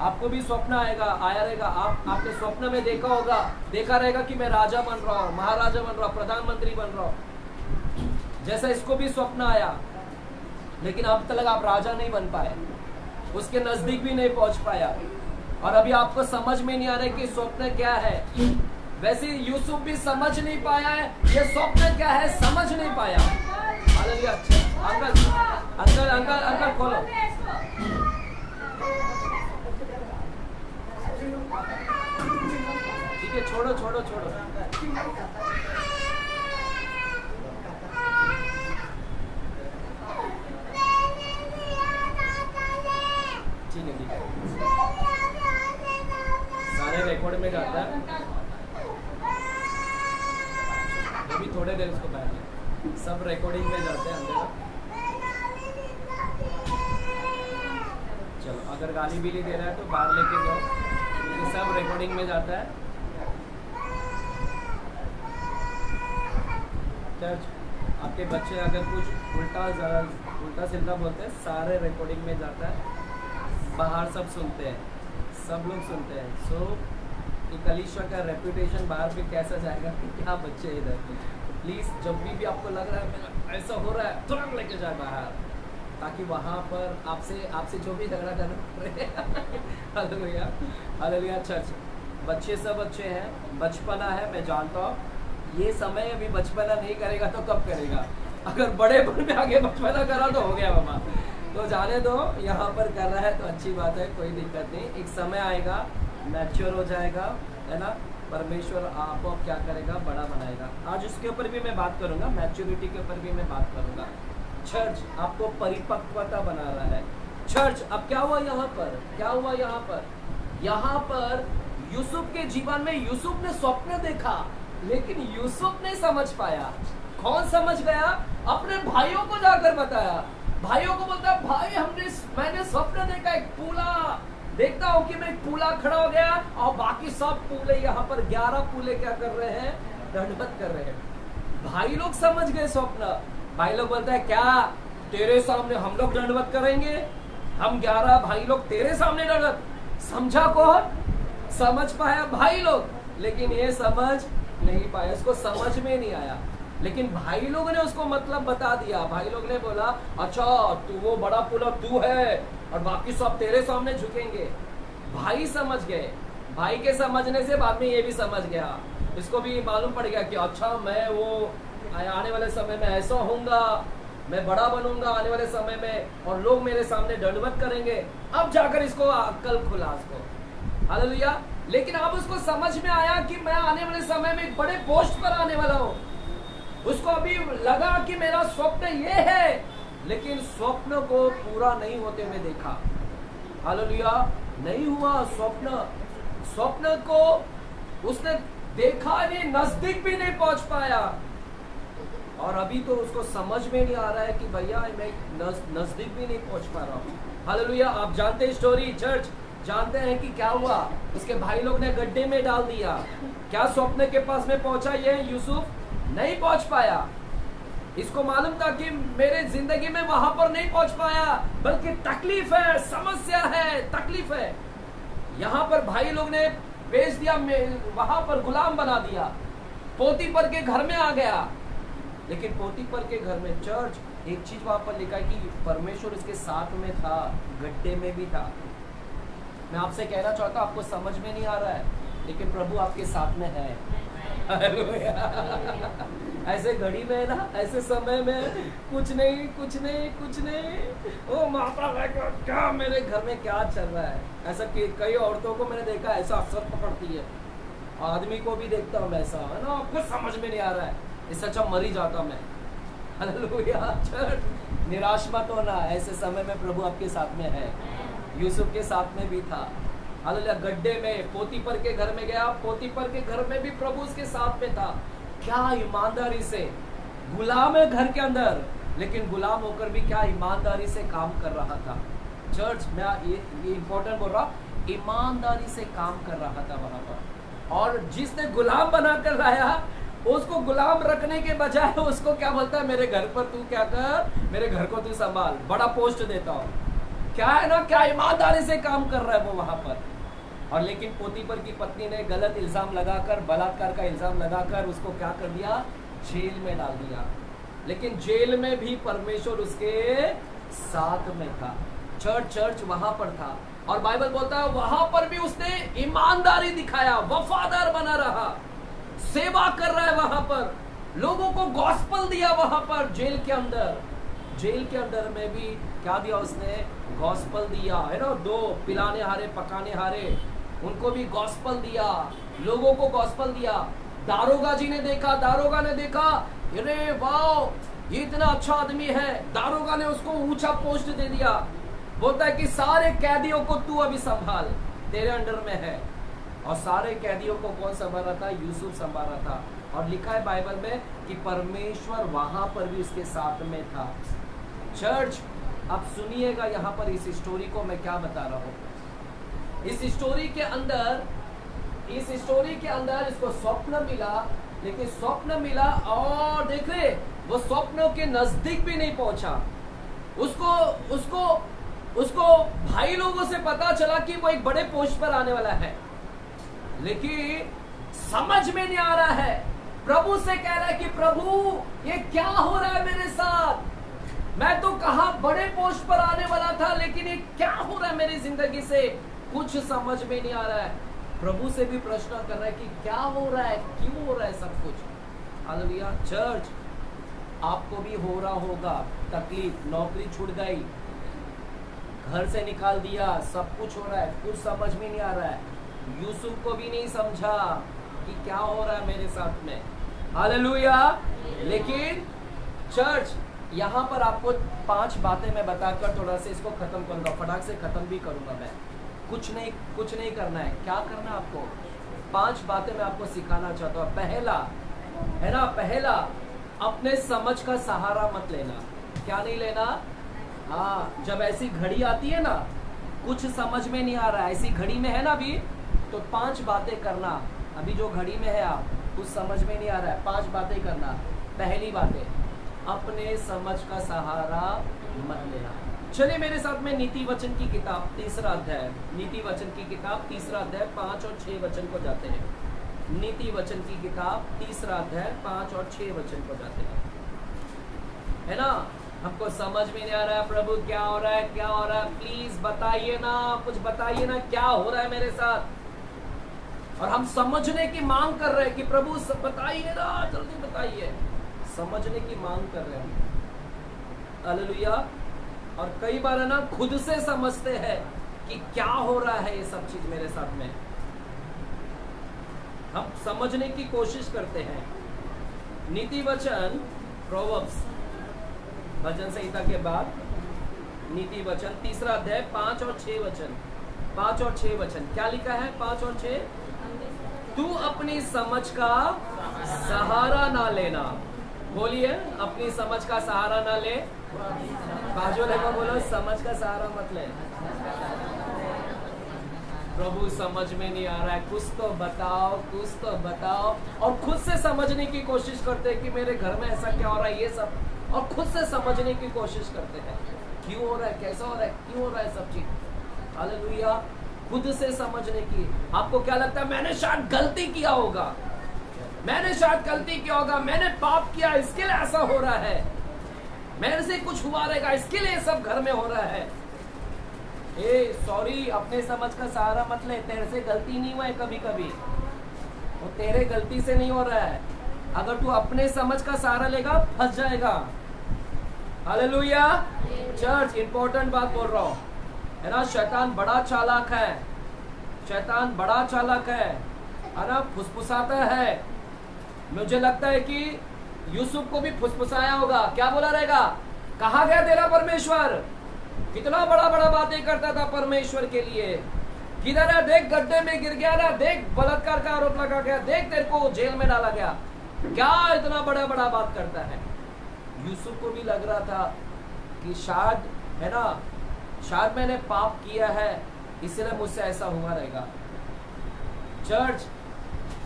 आपको भी स्वप्न आया रहेगा। आपने स्वप्न में देखा रहेगा कि मैं राजा बन रहा हूँ, महाराजा बन रहा हूँ, प्रधानमंत्री बन रहा हूँ। जैसा इसको भी स्वप्न आया, लेकिन अब तक आप राजा नहीं बन पाए, उसके नजदीक भी नहीं पहुंच पाया, और अभी आपको समझ में नहीं आ रहा है कि स्वप्न क्या है। वैसे यूसुफ भी समझ नहीं पाया है ये स्वप्न क्या है, समझ नहीं पाया। हालेलुया। अंकल खोलो। ठीक है, छोड़ो। ठीक है, सारे रिकॉर्ड में जाता है। अभी थोड़े देर उसको बैठ, सब रिकॉर्डिंग में जाते हैं अंदर। चलो, अगर गाली भी दे रहा है तो बाहर लेके जाओ, क्योंकि सब रिकॉर्डिंग में जाता है। चर्च, आपके बच्चे अगर कुछ उल्टा सीधा बोलते हैं, सारे रिकॉर्डिंग में जाता है, बाहर सब सुनते हैं, सब लोग सुनते हैं। सो कलीसिया का रेपुटेशन बाहर भी कैसा जाएगा कि क्या बच्चे इधर। प्लीज़ जब भी आपको लग रहा है मेरा ऐसा हो रहा है, तुरंत लेके जाए बाहर, ताकि वहाँ पर आपसे जो भी झगड़ा करना हालेलुया, हालेलुया। चर्च, बच्चे सब अच्छे हैं, बचपना है, मैं जानता हूँ। ये समय अभी बचपना नहीं करेगा तो कब करेगा? अगर बड़े में आगे बचपना करा तो हो गया बाबा, तो जाने दो। यहाँ पर कर रहा है तो अच्छी बात है, कोई दिक्कत नहीं। एक समय आएगा, मैच्योर हो जाएगा, है ना, परमेश्वर आपको क्या करेगा, बड़ा बनाएगा। आज उसके ऊपर भी मैं बात करूँगा, मैच्योरिटी के ऊपर भी मैं बात करूँगा। चर्च आपको परिपक्वता बना रहा है। चर्च, अब क्या हुआ यहाँ पर, क्या हुआ यहाँ पर यूसुफ के जीवन में यूसुफ ने स्वप्न देखा, लेकिन यूसुफ नहीं समझ पाया। कौन समझ गया? अपने भाइयों को जाकर बताया। भाइयों को बोलता, भाई मैंने स्वप्न देखा, एक पूला देखता हूँ कि मैं एक पूला खड़ा हो गया और बाकी सब पूले, यहाँ पर 11 पूले क्या कर रहे हैं, दंडवत कर रहे हैं। भाई लोग समझ गए स्वप्न। भाई लोग बोलता है, क्या तेरे सामने हम लोग दंडवत करेंगे? हम 11 भाई लोग तेरे सामने दंडवत। समझा कौन? समझ पाया भाई लोग, लेकिन ये समझ नहीं पाया, उसको समझ में नहीं आया। लेकिन भाई लोग ने उसको मतलब बता दिया। भाई लोग ने बोला, अच्छा तू वो बड़ा पूला तू है और बाकी सब तेरे सामने झुकेंगे। भाई समझ गए। भाई के समझने से बाद में ये भी समझ गया, इसको भी मालूम पड़ गया कि अच्छा मैं वो आने वाले समय में ऐसा होऊंगा, मैं बड़ा बनूंगा आने वाले समय में और लोग मेरे सामने दंडवत करेंगे। अब जाकर इसको अक्ल खुला उसको, हालेलुया। लेकिन अब उसको समझ में आया कि मैं आने वाले समय में एक बड़े पोस्ट पर आने वाला हूँ। उसको अभी लगा कि मेरा स्वप्न ये है, लेकिन स्वप्न को पूरा नहीं होते हुए देखा। हालेलुया। नहीं हुआ स्वप्न को उसने देखा नहीं, नजदीक भी नहीं पहुंच पाया। और अभी तो उसको समझ में नहीं आ रहा है कि भैया मैं नजदीक भी नहीं पहुंच पा रहा हूँ। हालेलुया। आप जानते हैं स्टोरी, चर्च जानते हैं कि क्या हुआ। उसके भाई लोग ने गड्ढे में डाल दिया। क्या स्वप्न के पास में पहुंचा ये यूसुफ? नहीं पहुंच पाया। इसको मालूम था कि मेरे जिंदगी में वहां पर नहीं पहुंच पाया, बल्कि तकलीफ है, समस्या है, तकलीफ है। यहाँ पर भाई लोग ने बेच दिया, वहां पर गुलाम बना दिया, पोतीपर के घर में आ गया। लेकिन पोतीपर के घर में चर्च, एक चीज वहां पर लिखा है कि परमेश्वर इसके साथ में था, गड्ढे में भी था। मैं आपसे कहना चाहता हूं, आपको समझ में नहीं आ रहा है, लेकिन प्रभु आपके साथ में है। ऐसे घड़ी में ना, ऐसे समय में कुछ नहीं कुछ नहीं कुछ नहीं, ओ माता क्या मेरे घर में क्या चल रहा है। ऐसा कई औरतों को मैंने देखा, ऐसा अवसर पकड़ती है, आदमी को भी देखता हूँ ऐसा, है ना, आपको समझ में नहीं आ रहा है, इससे अच्छा मर ही जाता मैं। हालेलुया। निराश मत होना, ऐसे समय में प्रभु आपके साथ में है। यूसुफ के साथ में भी था। हालेलुया। गड्ढे में पोतीपर के घर में गया, पोतीपर के घर में भी प्रभु उसके साथ में था। क्या ईमानदारी से, गुलाम है घर के अंदर, लेकिन गुलाम होकर भी क्या ईमानदारी से काम कर रहा था। चर्च, मैं ये इंपॉर्टेंट बोल रहा हूँ, ईमानदारी से काम कर रहा था वहां पर। और जिसने गुलाम बना कर लाया, उसको गुलाम रखने के बजाय उसको क्या बोलता है, मेरे घर पर तू क्या कर, मेरे घर को तू संभाल, बड़ा पोस्ट देता हूँ। क्या है ना, क्या ईमानदारी से काम कर रहा है वो वहां पर। और लेकिन पोतीपर की पत्नी ने गलत इल्जाम लगाकर, बलात्कार का इल्जाम लगाकर उसको क्या कर दिया, जेल में डाल दिया। लेकिन जेल में भी परमेश्वर उसके साथ में था। चर्च वहां पर था, और बाइबल बोलता है वहां पर भी उसने ईमानदारी दिखाया, वफादार बना रहा, सेवा कर रहा है वहां पर, लोगों को गॉस्पल दिया वहां पर। जेल के अंदर में भी क्या दिया उसने, गॉस्पल दिया, है ना। दो पिलाने हारे पकाने हारे, उनको भी गॉस्पल दिया, लोगों को गॉस्पल दिया। दारोगा जी ने देखा, दारोगा ने देखा, अरे वाह ये इतना अच्छा आदमी है, दारोगा ने उसको ऊंचा पोस्ट दे दिया। बोलता है कि सारे कैदियों को तू अभी संभाल, तेरे अंडर में है। और सारे कैदियों को कौन संभाल रहा था, यूसुफ संभाल रहा था। और लिखा है बाइबल में कि परमेश्वर वहां पर भी उसके साथ में था। चर्च, अब सुनिएगा यहाँ पर इस स्टोरी को मैं क्या बता रहा हूँ। इस स्टोरी के अंदर इसको स्वप्न मिला, लेकिन स्वप्न मिला और देख रहे, वो स्वप्नों के नजदीक भी नहीं पहुंचा। उसको भाई लोगों से पता चला कि वो एक बड़े पोस्ट पर आने वाला है, लेकिन समझ में नहीं आ रहा है। प्रभु से कह रहा है कि प्रभु ये क्या हो रहा है मेरे साथ, मैं तो कहा बड़े पोस्ट पर आने वाला था, लेकिन ये क्या हो रहा है मेरी जिंदगी से, कुछ समझ में नहीं आ रहा है। प्रभु से भी प्रश्न कर रहा है कि क्या हो रहा है, क्यों हो रहा है सब कुछ। हालेलुया। चर्च, आपको भी हो रहा होगा तकलीफ, नौकरी छूट गई, घर से निकाल दिया, सब कुछ हो रहा है, कुछ समझ में नहीं आ रहा है। यूसुफ को भी नहीं समझा कि क्या हो रहा है मेरे साथ में। हालेलुया। लेकिन चर्च, यहाँ पर आपको 5 बातें मैं बताकर थोड़ा सा इसको खत्म करूंगा, फटाक से खत्म भी करूंगा मैं। कुछ नहीं करना है। क्या करना है आपको, 5 बातें मैं आपको सिखाना चाहता हूँ। पहला, अपने समझ का सहारा मत लेना। क्या नहीं लेना? हाँ, जब ऐसी घड़ी आती है ना, कुछ समझ में नहीं आ रहा है, ऐसी घड़ी में है ना अभी, तो 5 बातें करना। अभी जो घड़ी में है आप, कुछ समझ में नहीं आ रहा है, 5 बातें करना। पहली बातें, अपने समझ का सहारा मत लेना। चलिए मेरे साथ में नीति वचन की किताब 3रा अध्याय, नीति वचन की किताब 3रा अध्याय 5 और 6 वचन को जाते हैं। नीति वचन की किताब 3रा अध्याय 5 और 6 वचन को जाते हैं, है ना। हमको समझ में नहीं आ रहा है, प्रभु क्या हो रहा है, क्या हो रहा है, प्लीज बताइए ना, कुछ बताइए ना, क्या हो रहा है मेरे साथ। और हम समझने की मांग कर रहे हैं कि प्रभु बताइए ना, जल्दी बताइए। समझने की मांग कर रहे हैं। हालेलुया। और कई बार है ना, खुद से समझते हैं कि क्या हो रहा है ये सब चीज मेरे साथ में, हम समझने की कोशिश करते हैं। नीति वचन, प्रोवर्ब्स, भजन संहिता के बाद नीति वचन 3रा अध्याय 5 और 6 वचन, 5 और 6 वचन क्या लिखा है? 5 और 6, तू अपनी समझ का सहारा ना लेना। बोलिए, अपनी समझ का सहारा ना ले। बाजू लेकर बोलो, समझ का सहारा मत ले। प्रभु समझ में नहीं आ रहा है, कुछ तो बताओ, कुछ तो बताओ। और खुद से समझने की कोशिश करते हैं कि मेरे घर में ऐसा क्या हो रहा है, ये सब, और खुद से समझने की कोशिश करते हैं क्यों हो रहा है, कैसा हो रहा है, क्यों हो रहा है सब चीज। हालेलुया। खुद से समझने की। आपको क्या लगता है मैंने शायद गलती किया होगा, मैंने शायद गलती किया होगा, मैंने पाप किया इसके लिए ऐसा हो रहा है, मेरे से कुछ हुआ रहेगा इसके लिए सब घर में हो रहा है। ए सॉरी, अपने समझ का सहारा मत ले। तेरे से गलती नहीं हुआ है कभी कभी, वो तेरे गलती से नहीं हो रहा है। अगर तू अपने समझ का सहारा लेगा फंस जाएगा। हालेलुया। चर्च इंपॉर्टेंट बात बोल रहा हूं, है ना। शैतान बड़ा चालाक है, शैतान बड़ा चालाक है ना, फुसफुसाता है। मुझे लगता है कि यूसुफ को भी फुसफुसाया होगा। क्या बोला रहेगा, कहाँ गया तेरा परमेश्वर, कितना बड़ा बड़ा बातें करता था परमेश्वर के लिए, किधर है, देख गड्ढे में गिर गया ना, देख बलात्कार का आरोप लगा गया, देख तेरे को जेल में डाला गया, क्या इतना बड़ा बड़ा बात करता है। यूसुफ को भी लग रहा था कि शायद, है ना, शायद मैंने पाप किया है इसलिए मुझसे ऐसा हुआ रहेगा। चर्च,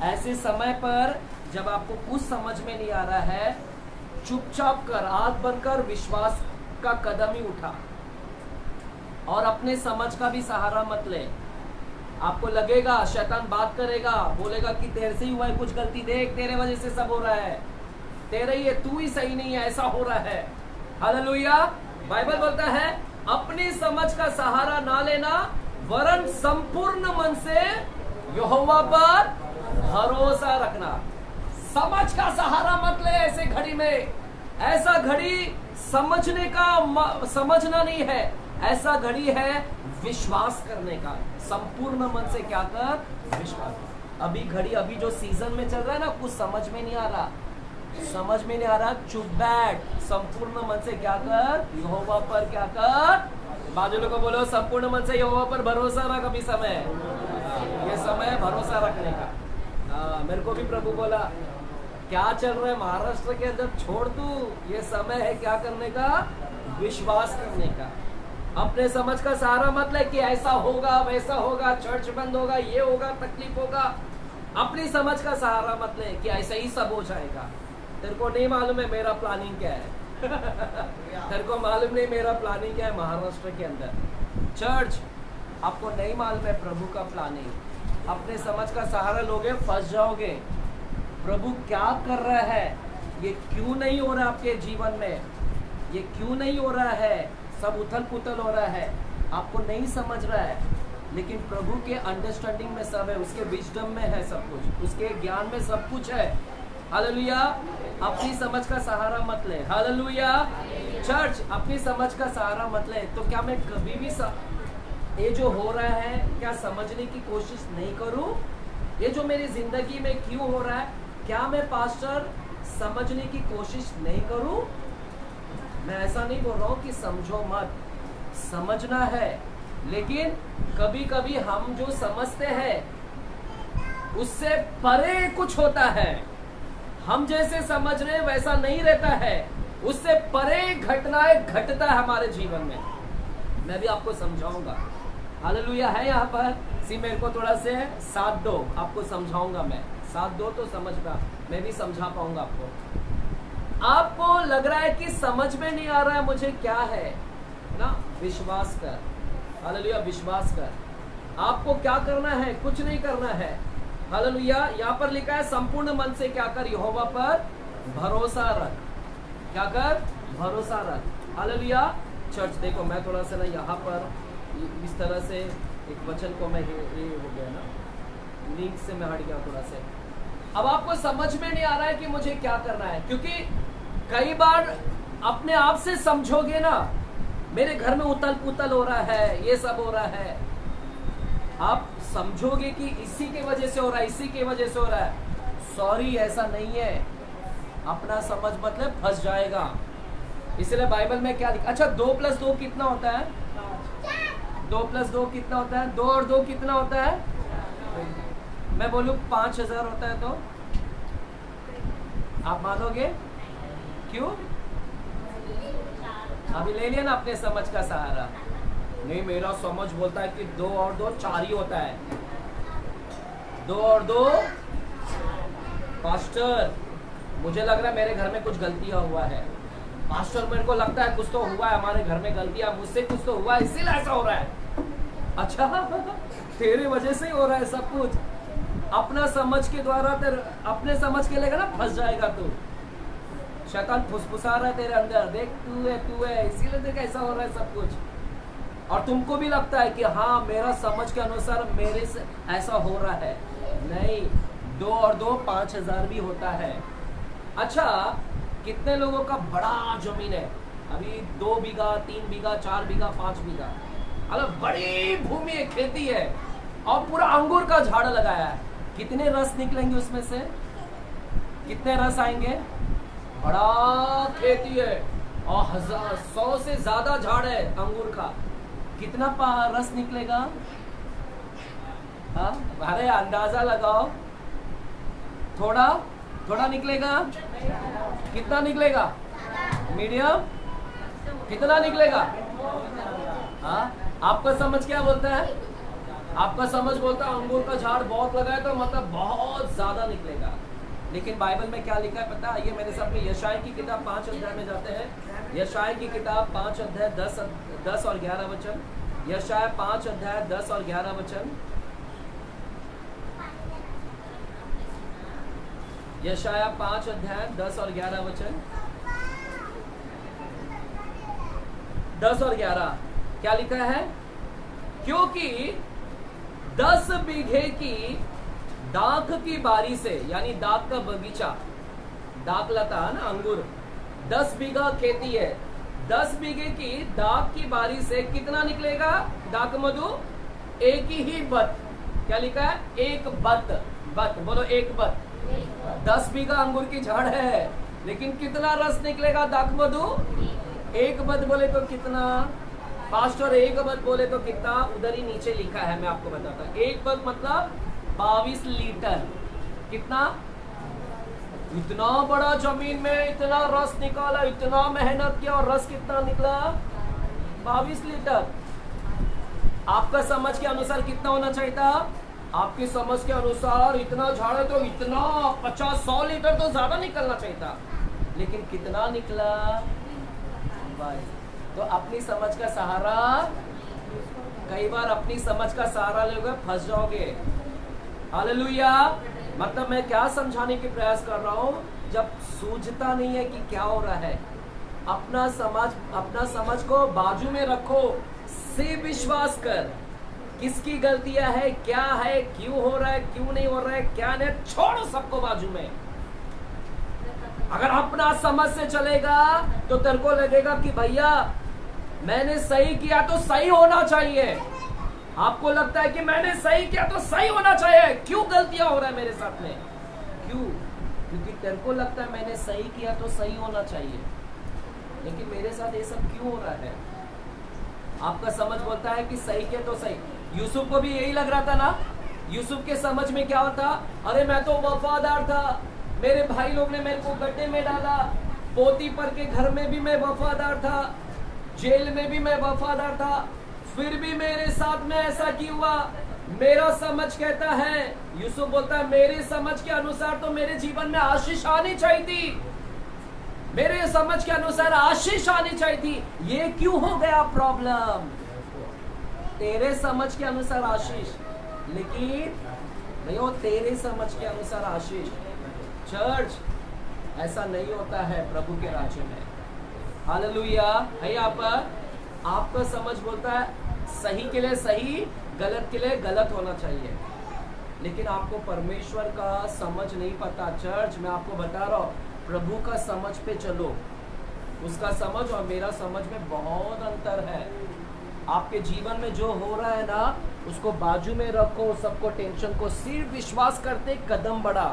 ऐसे समय पर जब आपको कुछ समझ में नहीं आ रहा है, चुपचाप कर, आंख बंद कर, विश्वास का कदम ही उठा और अपने समझ का भी सहारा मत ले। आपको लगेगा शैतान बात करेगा, बोलेगा कि तेरे से ही हुआ है कुछ गलती, देख तेरे वजह से सब हो रहा है, तेरे ही है, तू ही सही नहीं है, ऐसा हो रहा है। हालेलुया। बाइबल बोलता है अपनी समझ का सहारा ना लेना, वरन संपूर्ण मन से यहोवा पर भरोसा रखना। समझ का सहारा मत ले ऐसे घड़ी में। ऐसा घड़ी समझने का समझना नहीं है, ऐसा घड़ी है विश्वास करने का। संपूर्ण मन से क्या कर, विश्वास। अभी घड़ी, अभी जो सीजन में चल रहा है ना, कुछ समझ में नहीं आ रहा, समझ में नहीं आ रहा, चुप बैठ, संपूर्ण मन से क्या कर, यहोवा पर क्या कर। बाजू लोगों को बोलो संपूर्ण मन से यहोवा पर भरोसा रख। अभी समय, ये समय भरोसा रखने का। मेरे को भी प्रभु बोला क्या चल रहा है महाराष्ट्र के अंदर, छोड़ तू, ये समय है क्या करने का, विश्वास करने का। अपने समझ का सहारा मत ले कि ऐसा होगा वैसा होगा, चर्च बंद होगा, ये होगा, तकलीफ होगा। अपनी समझ का सहारा मत ले कि ऐसा ही सब हो जाएगा। तेरे को नहीं मालूम है मेरा प्लानिंग क्या है तेरे को मालूम नहीं मेरा प्लानिंग क्या है महाराष्ट्र के अंदर। चर्च, आपको नहीं मालूम है प्रभु का प्लानिंग। अपने समझ का सहारा लोगे फंस जाओगे। प्रभु क्या कर रहा है, ये क्यों नहीं हो रहा आपके जीवन में, ये क्यों नहीं हो रहा है, सब उथल पुथल हो रहा है, आपको नहीं समझ रहा है, लेकिन प्रभु के अंडरस्टैंडिंग में सब है, उसके विजडम में है सब कुछ, उसके ज्ञान में सब कुछ है। हालेलुया। अपनी समझ का सहारा मत ले। हालेलुया। चर्च, अपनी समझ का सहारा मत ले। तो क्या मैं कभी भी ये जो हो रहा है क्या समझने की कोशिश नहीं करूं, ये जो मेरी जिंदगी में क्यों हो रहा है, क्या मैं पास्टर समझने की कोशिश नहीं करूं। मैं ऐसा नहीं बोल रहा हूं कि समझो मत, समझना है, लेकिन कभी कभी हम जो समझते हैं उससे परे कुछ होता है। हम जैसे समझ रहे वैसा नहीं रहता है, उससे परे घटनाएं घटता है हमारे जीवन में। मैं भी आपको समझाऊंगा। हालेलुया है यहाँ पर। मेरे को थोड़ा से साथ दो, आपको समझाऊंगा मैं। साथ दो तो समझ पा, मैं भी समझा पाऊंगा आपको। आपको लग रहा है कि समझ में नहीं आ रहा है मुझे क्या है ना, विश्वास कर। हालेलुया, विश्वास कर। आपको क्या करना है, कुछ नहीं करना है। हालेलुया। यहाँ पर लिखा है संपूर्ण मन से क्या कर, यहोवा पर भरोसा रख। क्या कर, भरोसा रख। हालेलुया। चर्च देखो, मैं थोड़ा सा ना यहाँ पर इस तरह से एक वचन को मैं ये हो गया ना, लीक से मैं हट गया थोड़ा से। अब आपको समझ में नहीं आ रहा है कि मुझे क्या करना है, क्योंकि कई बार अपने आप से समझोगे ना, मेरे घर में उथल पुथल हो रहा है, ये सब हो रहा है, आप समझोगे कि इसी की वजह से हो रहा है, इसी की वजह से हो रहा है। सॉरी, ऐसा नहीं है। अपना समझ मतलब फंस जाएगा। इसलिए बाइबल में क्या लिखा, अच्छा 2 + 2 कितना होता है, 2 + 2 कितना होता है, 2 और 2 कितना होता है, मैं बोलूं 5000 होता है, तो आप मानोगे क्यों? अभी ले लिया ना अपने समझ का सहारा। नहीं, मेरा समझ बोलता है कि 2 और 2 4 ही होता है। 2 और 2 पास्टर, मुझे लग रहा है मेरे घर में कुछ गलतियां हुआ है। पास्टर, मेरे को लगता है कुछ तो हुआ है, हमारे घर में गलतियां, मुझसे कुछ तो हुआ है, इसीलिए ऐसा हो रहा है। अच्छा तेरे वजह से ही हो रहा है सब कुछ। अपना समझ के द्वारा तेरे अपने समझ के लेगा ना फंस जाएगा तू। शैतान फुसफुसा रहा है तेरे अंदर, देख तू है इसीलिए देख ऐसा हो रहा है सब कुछ। और तुमको भी लगता है कि हाँ मेरा समझ के अनुसार मेरे से ऐसा हो रहा है। नहीं, 2 और 2 5,000 भी होता है। अच्छा, कितने लोगों का बड़ा जमीन है अभी? 2 बीघा, 3 बीघा, 4 बीघा, 5 बीघा, मतलब बड़ी भूमि है, खेती है, और पूरा अंगूर का झाड़ लगाया है। कितने रस निकलेंगे उसमें से? कितने रस आएंगे? बड़ा खेती है और 100 से ज्यादा झाड़ है अंगूर का, कितना रस निकलेगा? हाँ, अरे अंदाजा लगाओ, थोड़ा थोड़ा निकलेगा? कितना निकलेगा? मीडियम? कितना निकलेगा? हाँ, आपका समझ क्या बोलता है? आपका समझ बोलता है अंगूर का झाड़ बहुत लगा है तो मतलब बहुत ज्यादा निकलेगा। लेकिन बाइबल में क्या लिखा है पता है? ये मेरे साथ में यशायाह की किताब 5 अध्याय में जाते हैं। यशायाह की किताब 5 अध्याय 10 और 11 वचन। यशायाह 5 अध्याय 10 और 11 वचन। यशायाह 5 अध्याय 10 और 11 वचन। 10 और 11 क्या लिखा है? क्योंकि 10 बीघे की दाख की बारी से, यानी दाख का बगीचा, दाख लता है ना अंगूर, 10 बीघा खेती है, 10 बीघे की दाख की बारी से कितना निकलेगा दाख मधु? एक ही बत। क्या लिखा है? एक बत। बत बोलो, एक बत। 10 बीघा अंगूर की झाड़ है, लेकिन कितना रस निकलेगा दाख मधु? एक बत बोले तो कितना? पास्टर एक बत बोले तो कितना? उधर ही नीचे लिखा है, मैं आपको बताता हूँ। एक बत मतलब 22 लीटर। कितना? इतना बड़ा जमीन में इतना रस निकाला, इतना मेहनत किया और रस कितना निकला? 22 लीटर। आपका समझ के अनुसार कितना होना चाहिए था? आपकी समझ के अनुसार इतना झाड़ है तो इतना 50-100 लीटर तो ज्यादा निकलना चाहिए था, लेकिन कितना निकला? तो अपनी समझ का सहारा, कई बार अपनी समझ का सहारा लोगे फंस जाओगे। हालेलुया। मतलब मैं क्या समझाने की प्रयास कर रहा हूँ, जब सूझता नहीं है कि क्या हो रहा है, अपना समझ को बाजू में रखो, से विश्वास कर। किसकी गलतियां है, क्या है, क्यों हो रहा है, क्यों नहीं हो रहा है, क्या नहीं, छोड़ो सबको बाजू में। अगर अपना समझ से चलेगा तो तेरे को लगेगा कि भैया मैंने सही किया तो सही होना चाहिए। आपको लगता है कि मैंने सही किया तो सही होना चाहिए, क्यों गलतियां हो रहा है मेरे साथ में? क्यों? क्योंकि तेरे को लगता है मैंने सही किया तो सही होना चाहिए, लेकिन मेरे साथ ये सब क्यों हो रहा है? आपका समझ बोलता है कि सही किया तो सही। यूसुफ को भी यही लग रहा था ना। यूसुफ के समझ में क्या होता? अरे मैं तो वफादार था, मेरे भाई लोग ने मेरे को गड्ढे में डाला, पोतीपर के घर में भी मैं वफादार था, जेल में भी मैं वफादार था, फिर भी मेरे साथ में ऐसा क्यों हुआ? मेरा समझ कहता है, यूसुफ बोलता है मेरे समझ के अनुसार तो मेरे जीवन में आशीष आनी चाहिए थी, मेरे समझ के अनुसार आशीष आनी चाहिए थी, ये क्यों हो गया प्रॉब्लम? तेरे समझ के अनुसार आशीष, लेकिन नहीं हो तेरे समझ के अनुसार आशीष। चर्च, ऐसा नहीं होता है प्रभु के राज्य में। हालेलुया है। यहाँ पर आपका समझ बोलता है सही के लिए सही, गलत के लिए गलत होना चाहिए, लेकिन आपको परमेश्वर का समझ नहीं पता। चर्च, मैं आपको बता रहा हूँ, प्रभु का समझ पे चलो। उसका समझ और मेरा समझ में बहुत अंतर है। आपके जीवन में जो हो रहा है ना, उसको बाजू में रखो, सबको टेंशन को, सिर्फ विश्वास करते कदम बढ़ा।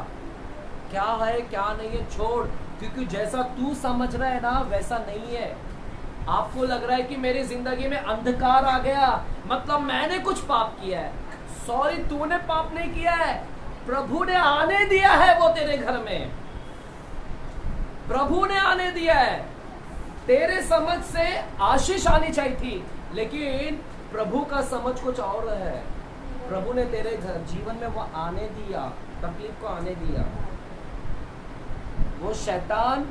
क्या है क्या नहीं है छोड़, क्योंकि जैसा तू समझ रहा है ना वैसा नहीं है। आपको लग रहा है कि मेरी जिंदगी में अंधकार आ गया, मतलब मैंने कुछ पाप किया है। सॉरी, तूने पाप नहीं किया है, प्रभु ने आने दिया है वो तेरे घर में, प्रभु ने आने दिया है। तेरे समझ से आशीष आनी चाहिए थी, लेकिन प्रभु का समझ कुछ और है। प्रभु ने तेरे घर जीवन में वो आने दिया, तकलीफ को आने दिया। वो शैतान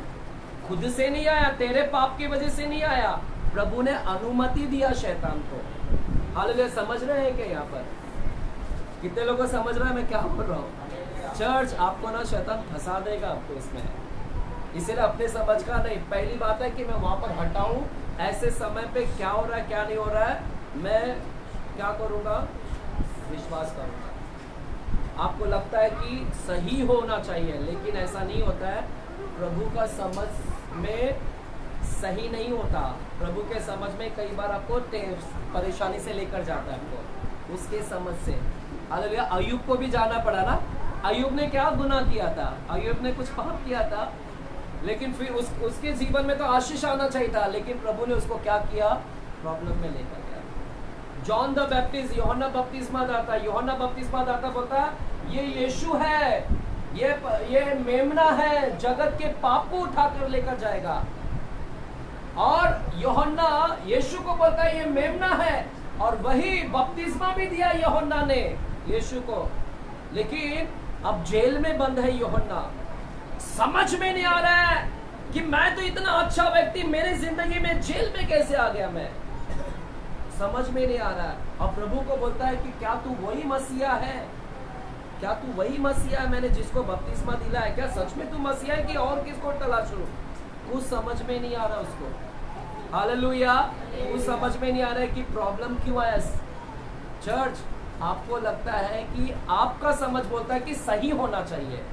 खुद से नहीं आया, तेरे पाप की वजह से नहीं आया, प्रभु ने अनुमति दिया शैतान को। हालेलुया, समझ रहे हैं क्या? यहाँ पर कितने लोगों को समझ रहा है मैं क्या बोल रहा हूँ? चर्च आपको ना शैतान फंसा देगा आपको इसमें, इसीलिए अपने समझ का नहीं। पहली बात है कि मैं वहां पर हटाऊं, ऐसे समय पे क्या हो रहा है क्या नहीं हो रहा है, मैं क्या करूंगा? विश्वास करूंगा। आपको लगता है कि सही होना चाहिए, लेकिन ऐसा नहीं होता है। प्रभु का समझ में सही नहीं होता। प्रभु के समझ में कई बार आपको परेशानी से लेकर जाता है आपको उसके समझ से। हालेलुया, अय्यूब को भी जाना पड़ा ना। अय्यूब ने क्या गुनाह किया था? अय्यूब ने कुछ पाप किया था, लेकिन फिर उसके जीवन में तो आशीष आना चाहिए था, लेकिन प्रभु ने उसको क्या किया? प्रॉब्लम में लेकर गया। जॉन द बैप्टिस्ट, यूहन्ना बपतिस्मा दाता, यूहन्ना बपतिस्मा दाता बोलता ये यीशु है, ये मेमना है, जगत के पाप को उठाकर लेकर जाएगा। और यूहन्ना यीशु को बोलता है ये मेमना है, और वही बपतिस्मा भी दिया यूहन्ना ने यीशु को। लेकिन अब जेल में बंद है यूहन्ना। समझ में नहीं आ रहा है कि मैं तो इतना अच्छा व्यक्ति, मेरी जिंदगी में जेल में कैसे आ गया मैं? समझ में नहीं आ रहा है। और प्रभु को बोलता है कि क्या तू वही मसीहा है? क्या तू वही मसीहा है मैंने जिसको बपतिस्मा दिला है? क्या सच में तू मसीहा है कि और किसको तलाशूं? कुछ समझ में नहीं आ रहा उसको। हालेलुया, कुछ समझ में नहीं आ रहा है कि प्रॉब्लम क्यों है। चर्च, आपको लगता है कि आपका समझ बोलता है कि सही होना चाहिए,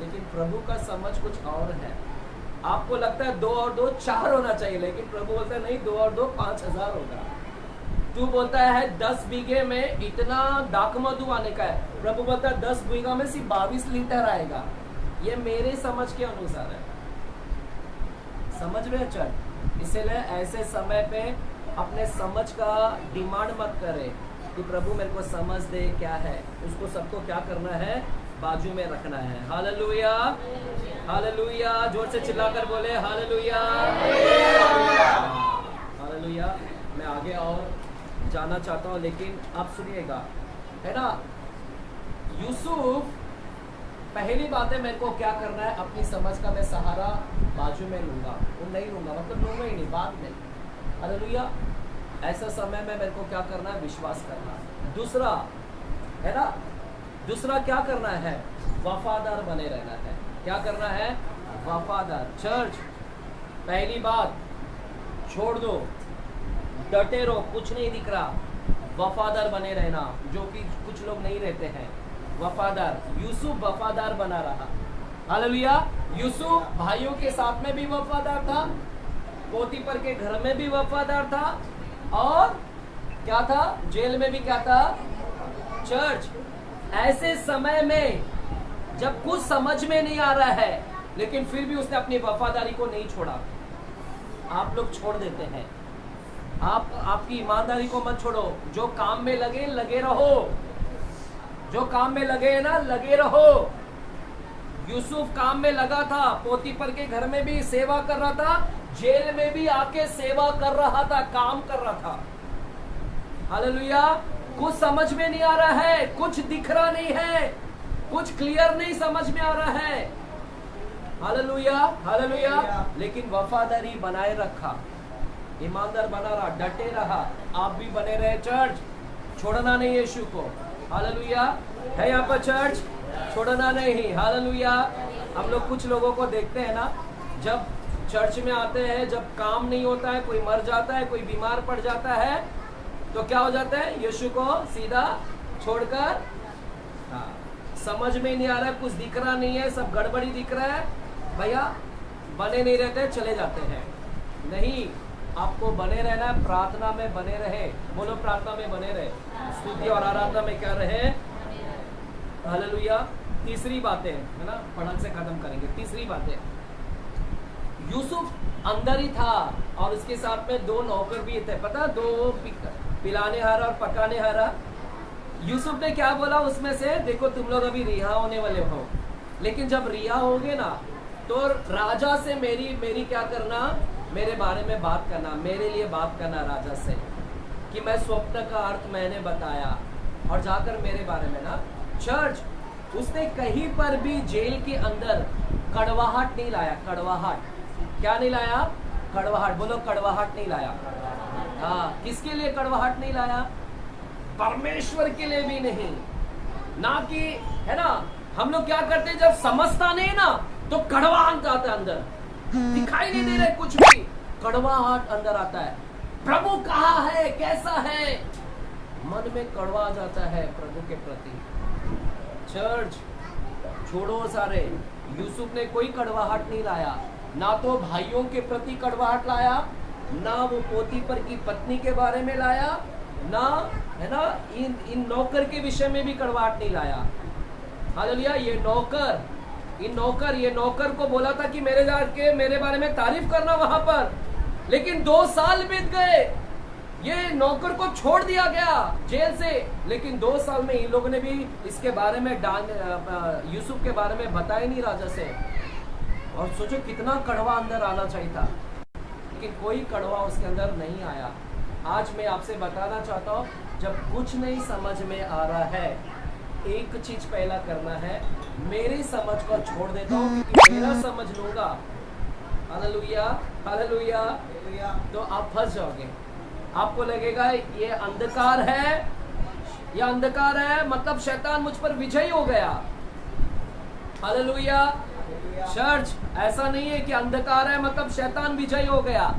लेकिन प्रभु का समझ कुछ और है। आपको लगता है 2 और 2 4 होना चाहिए, लेकिन प्रभु बोलता है नहीं, 2 और 2 5000 होगा। तू बोलता है 10 बीघे में इतना दाखमधु आने का है, प्रभु बोलता है 10 बीघा में सिर्फ 22 लीटर आएगा। ये मेरे समझ के अनुसार है। समझ रहे चल? इसलिए ऐसे समय पे अपने समझ का डिमांड मत करे कि प्रभु मेरे को समझ दे क्या है। उसको सबको क्या करना है? बाजू में रखना है। हालेलुया, हालेलुया, जोर से चिल्लाकर बोले हालेलुया, हालेलुया। मैं आगे और जाना चाहता हूँ, लेकिन आप सुनिएगा, है ना। यूसुफ, पहली बात है मेरे को क्या करना है? अपनी समझ का मैं सहारा बाजू में लूंगा, वो नहीं लूंगा, मतलब लूंगा ही नहीं, बाद में। हालेलुया, ऐसा समय में मेरे को क्या करना है? विश्वास करना। दूसरा, है ना, दूसरा क्या करना है? वफादार बने रहना है। क्या करना है? वफादार। चर्च, पहली बात छोड़ दो, डटे रहो, कुछ नहीं दिख रहा, वफादार बने रहना, जो कि कुछ लोग नहीं रहते हैं। वफादार, यूसुफ वफादार बना रहा। हालेलुया, यूसुफ भाइयों के साथ में भी वफादार था, पोतीफर के घर में भी वफादार था, और क्या था? जेल में भी क्या था? चर्च, ऐसे समय में जब कुछ समझ में नहीं आ रहा है, लेकिन फिर भी उसने अपनी वफादारी को नहीं छोड़ा। आप लोग छोड़ देते हैं। आपकी ईमानदारी को मत छोड़ो। जो काम में लगे रहो, जो काम में लगे ना, लगे रहो। यूसुफ काम में लगा था, पोतीफर के घर में भी सेवा कर रहा था, जेल में भी आके सेवा कर रहा था, काम कर रहा था। हालेलुया, कुछ समझ में नहीं आ रहा है, कुछ दिख रहा नहीं है, कुछ क्लियर नहीं समझ में आ रहा है। हालेलुया, हालेलुया, लेकिन वफादारी बनाए रखा, ईमानदार बना रहा, डटे रहा। आप भी बने रहे चर्च, छोड़ना नहीं यीशु को। हालेलुया, है यहाँ पर चर्च, छोड़ना नहीं। हालेलुया, हम लोग कुछ लोगों को देखते हैं ना, जब चर्च में आते हैं, जब काम नहीं होता है, कोई मर जाता है, कोई बीमार पड़ जाता है, तो क्या हो जाता है? यीशु को सीधा छोड़कर, हाँ, समझ में नहीं आ रहा है, कुछ दिख रहा नहीं है, सब गड़बड़ी दिख रहा है, भैया बने नहीं रहते, चले जाते हैं। नहीं, आपको बने रहना है, प्रार्थना में बने रहे। बोलो, प्रार्थना में बने रहे, स्तुति और आराधना में क्या रहे? हालेलुया। तीसरी बातें, है ना, फटाक से खत्म करेंगे। तीसरी बातें, यूसुफ अंदर ही था और उसके साथ में 2 नौकर भी थे, पता, 2 पिलाने हारा और पकाने हारा। यूसुफ ने क्या बोला उसमें से? देखो, तुम लोग अभी रिहा होने वाले हो, लेकिन जब रिहा होगे ना, तो राजा से मेरी क्या करना? मेरे बारे में बात करना, मेरे लिए बात करना राजा से, कि मैं स्वप्न का अर्थ मैंने बताया, और जाकर मेरे बारे में ना। चर्च, उसने कहीं पर भी जेल के अंदर कड़वाहट नहीं लाया। कड़वाहट, क्या नहीं लाया? कड़वाहट। बोलो, कड़वाहट नहीं लाया। हाँ, किसके लिए कड़वाहट नहीं लाया? परमेश्वर के लिए भी नहीं। ना कि है ना, हम लोग क्या करते हैं, जब समझता नहीं ना तो कड़वाहट आता है अंदर, दिखाई नहीं दे रहे कुछ भी, कड़वाहट अंदर आता है। प्रभु कहाँ है, कैसा है, मन में कड़वा जाता है प्रभु के प्रति। चर्च छोड़ो सारे, यूसुफ ने कोई कड़वाहट नहीं लाया, ना तो भाइयों के प्रति कड़वाहट लाया, ना वो पोतीपर की पत्नी के बारे में लाया, ना है ना इन नौकर के विषय में भी कड़वाहट नहीं लाया। हालेलुया। ये नौकर को बोला था कि मेरे जाके मेरे बारे में तारीफ करना वहां पर, लेकिन 2 साल बीत गए, ये नौकर को छोड़ दिया गया जेल से, लेकिन 2 साल में इन लोगों ने भी इसके बारे में यूसुफ के बारे में बताया नहीं राजा से। और सोचो कितना कड़वा अंदर आना चाहिए था, लेकिन कोई कड़वा उसके अंदर नहीं आया। आज मैं आपसे बताना चाहता हूँ, जब कुछ नहीं समझ में आ रहा है, एक चीज पहला करना है, मेरी समझ को छोड़ देता हूँ, क्योंकि मेरा समझ लूंगा, हालेलुया हालेलुया, तो आप फंस जाओगे। आपको लगेगा ये अंधकार है, ये अंधकार है मतलब शैतान मुझ पर विजयी हो गया। हालेलुया। चर्च, ऐसा नहीं है कि अंधकार है मतलब शैतान विजयी हो गया।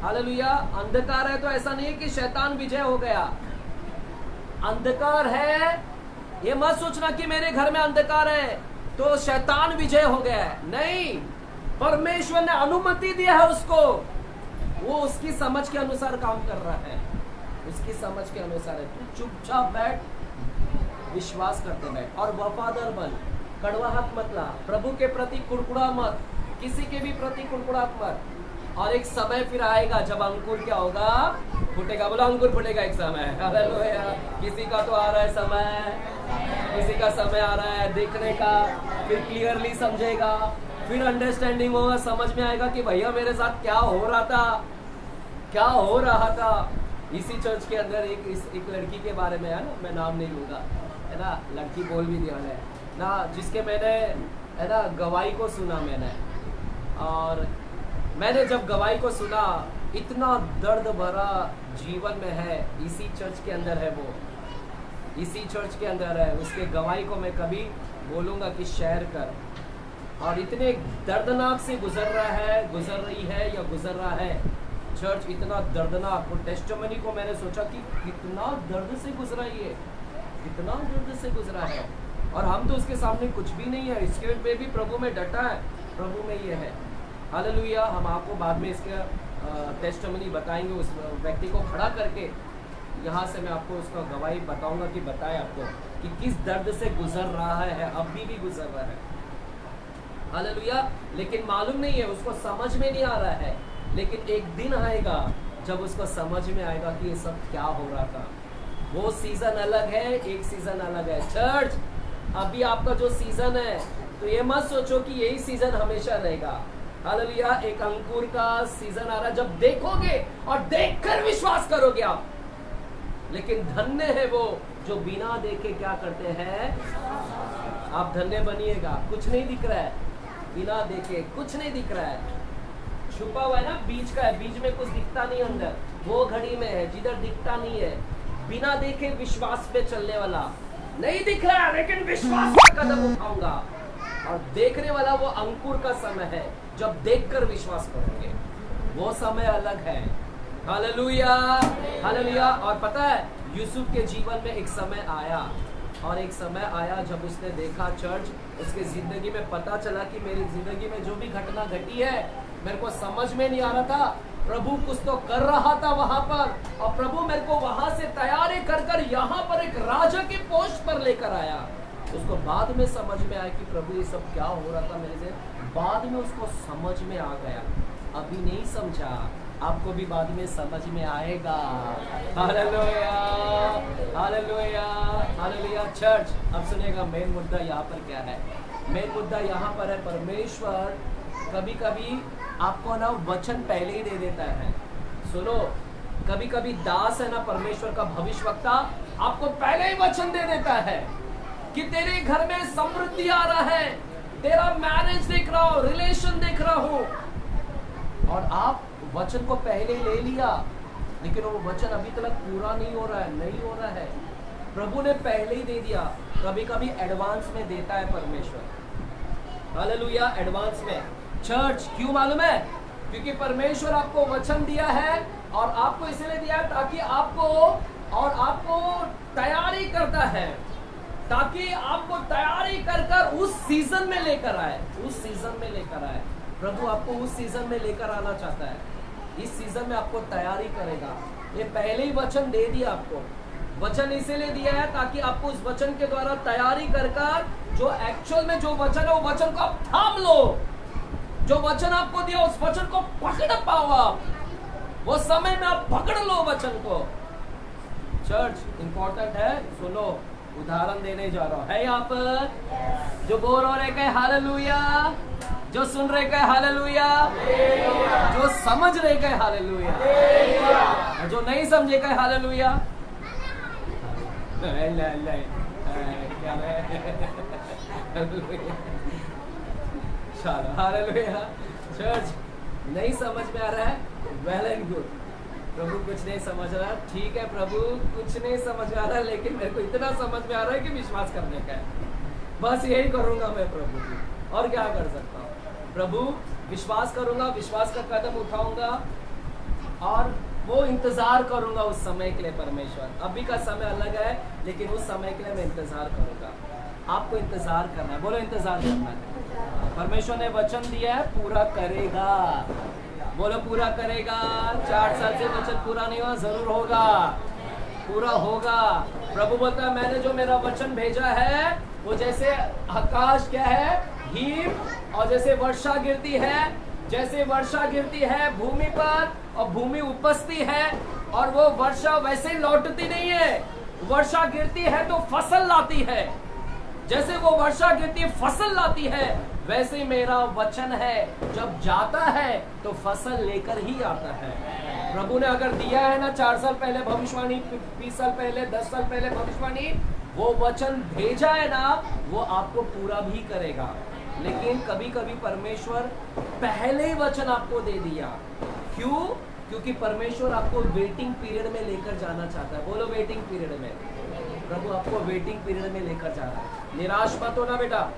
हालेलुया। अंधकार है तो ऐसा नहीं है कि शैतान विजय हो गया। अंधकार है, ये मत सोचना कि मेरे घर में अंधकार है तो शैतान विजय हो गया है, नहीं। परमेश्वर ने अनुमति दिया है उसको, वो उसकी समझ के अनुसार काम कर रहा है, उसकी समझ के अनुसार है। तू चुपचाप बैठ, विश्वास करते बैठ और वफादार बन, कड़वाहट मत ला, प्रभु के प्रति कुड़कुड़ा मत, किसी के भी प्रति कुड़कुड़ा मत। और एक समय फिर आएगा जब अंकुर क्या होगा, फूटेगा। बोलो अंकुर फूटेगा एक समय। हालेलुया। किसी का तो आ रहा है समय, किसी का समय आ रहा है देखने का, फिर क्लियरली समझेगा, फिर अंडरस्टैंडिंग होगा, समझ में आएगा कि भैया मेरे साथ क्या हो रहा था, क्या हो रहा था। इसी चर्च के अंदर एक लड़की के बारे में है ना, मैं नाम नहीं लूंगा, है ना, लड़की बोल भी दिया है ना, जिसके मैंने है ना गवाही को सुना मैंने, और मैंने जब गवाही को सुना, इतना दर्द भरा जीवन में है, इसी चर्च के अंदर है वो, इसी चर्च के अंदर है। उसके गवाही को मैं कभी बोलूँगा कि शेयर कर। और इतने दर्दनाक से गुजर रहा है, गुजर रही है या गुजर रहा है चर्च, इतना दर्दनाक। वो टेस्टिमनी को मैंने सोचा कि कितना दर्द से गुजरा ये, कितना दर्द से गुजरा है, और हम तो उसके सामने कुछ भी नहीं है। इसके में भी प्रभु में डटा है, प्रभु में ये है। हालेलुया। हम आपको बाद में इसका टेस्टिमनी बताएंगे, उस व्यक्ति को खड़ा करके यहाँ से मैं आपको उसका गवाही बताऊंगा कि बताए आपको कि किस दर्द से गुजर रहा है, अभी भी गुजर रहा है। हालेलुया। लेकिन मालूम नहीं है, उसको समझ में नहीं आ रहा है, लेकिन एक दिन आएगा जब उसको समझ में आएगा कि ये सब क्या हो रहा था। वो सीजन अलग है, एक सीजन अलग है। चर्च, अभी आपका जो सीजन है, तो ये मत सोचो कि यही सीजन हमेशा रहेगा। हालेलुया। एक अंकुर का सीजन आ रहा है, जब देखोगे और देखकर विश्वास करोगे आप। लेकिन धन्य है वो जो बिना देखे क्या करते हैं, आप धन्य बनिएगा। कुछ नहीं दिख रहा है, बिना देखे कुछ नहीं दिख रहा है, छुपा हुआ है ना, बीज का है, बीज में कुछ दिखता नहीं अंदर, वो घड़ी में है जिधर दिखता नहीं है। बिना देखे विश्वास पे चलने वाला नहीं दिख रहा है, लेकिन विश्वास का कदम उठाऊंगा। और देखने वाला वो अंकुर का समय है, जब देखकर विश्वास करोगे, वो समय अलग है। Hallelujah hallelujah. और पता है, यूसुफ के जीवन में एक समय आया, और एक समय आया जब उसने देखा चर्च, उसके जिंदगी में पता चला कि मेरी जिंदगी में जो भी घटना घटी है, मेरे को समझ में नहीं आ रहा था, प्रभु कुछ तो कर रहा था वहां पर, और प्रभु मेरे को वहां से तैयारी कर कर यहाँ पर एक राजा के पोस्ट पर लेकर आया। उसको बाद में समझ में आया कि प्रभु ये सब क्या हो रहा था मेरे से, बाद में उसको समझ में आ गया। अभी नहीं समझा, आपको भी बाद में समझ में आएगा। Hallelujah hallelujah hallelujah. चर्च, अब सुनिएगा मेन मुद्दा यहाँ पर क्या है। मेन मुद्दा यहाँ पर है, परमेश्वर कभी कभी आपको ना वचन पहले ही दे देता है। सुनो, कभी कभी दास है ना परमेश्वर का भविष्यवक्ता, आपको पहले ही वचन दे देता है कि तेरे घर में समृद्धि आ रहा है, तेरा मैरिज देख रहा हूं, रिलेशन देख रहा हूं, और आप वचन को पहले ले लिया, लेकिन वो वचन अभी तक पूरा नहीं हो रहा है, नहीं हो रहा है। प्रभु ने पहले ही दे दिया। कभी कभी एडवांस में देता है परमेश्वर। हालेलुया, एडवांस में। चर्च क्यों मालूम है? क्योंकि परमेश्वर आपको वचन दिया है और आपको इसलिए दिया है ताकि आपको तैयारी करता है, ताकि आपको तैयारी कर उस सीजन में लेकर आए, उस सीजन में लेकर आए। प्रभु आपको उस सीजन में लेकर आना चाहता है। इस सीजन में आपको तैयारी करेगा। ये पहले ही वचन दे दिया आपको। वचन इसीलिए दिया है ताकि आपको उस वचन के द्वारा तैयारी कर जो एक्चुअल में जो वचन है वो वचन को आप थाम लो। जो वचन आपको दिया उस वचन को पकड़ पाओ आप। वो समय में आप पकड़ लो वचन को। चर्च इंपॉर्टेंट है, सुनो। उदाहरण देने जा रहा हूं, है यहाँ पर जो बोल रहे कहे हालेलुया, जो सुन रहे कहे हालेलुया, जो समझ रहे कहे हालेलुया, जो नहीं समझे कहे हालेलुया। क्या चलो हालेलुया। चर्च नहीं समझ में आ रहा है, वेल एंड गुड। प्रभु कुछ नहीं समझ रहा, ठीक है प्रभु कुछ नहीं समझ में आ रहा, लेकिन मेरे को इतना समझ में आ रहा है कि विश्वास करने का है। बस यही करूंगा मैं प्रभु की, और क्या कर सकता हूँ। प्रभु विश्वास करूंगा, विश्वास का कदम उठाऊंगा और वो इंतजार करूंगा उस समय के लिए। परमेश्वर अभी का समय अलग है, लेकिन उस समय के लिए मैं इंतजार करूंगा। आपको इंतजार करना है, बोलो इंतजार करना है। परमेश्वर ने वचन दिया है, पूरा करेगा। बोलो पूरा करेगा। 4 साल से वचन पूरा नहीं हुआ, जरूर होगा, पूरा होगा। प्रभु बोलता है मैंने जो मेरा वचन भेजा है वो जैसे आकाश क्या है, हिम, और जैसे वर्षा गिरती है, जैसे वर्षा गिरती है भूमि पर और भूमि उपजती है, और वो वर्षा वैसे लौटती नहीं है। वर्षा गिरती है तो फसल लाती है। जैसे वो वर्षा गिरती है फसल लाती है, वैसे मेरा वचन है जब जाता है तो फसल लेकर ही आता है। प्रभु ने अगर दिया है ना 4 साल पहले भविष्यवाणी, 20 साल पहले, 10 साल पहले भविष्यवाणी, वो वचन भेजा है ना, वो आपको पूरा भी करेगा। लेकिन कभी कभी परमेश्वर पहले ही वचन आपको दे दिया। क्यों? क्योंकि परमेश्वर आपको वेटिंग पीरियड में लेकर जाना चाहता है। बोलो वेटिंग पीरियड में। प्रभु आपको वेटिंग पीरियड में लेकर जा रहा है। निराश मत होना बेटा,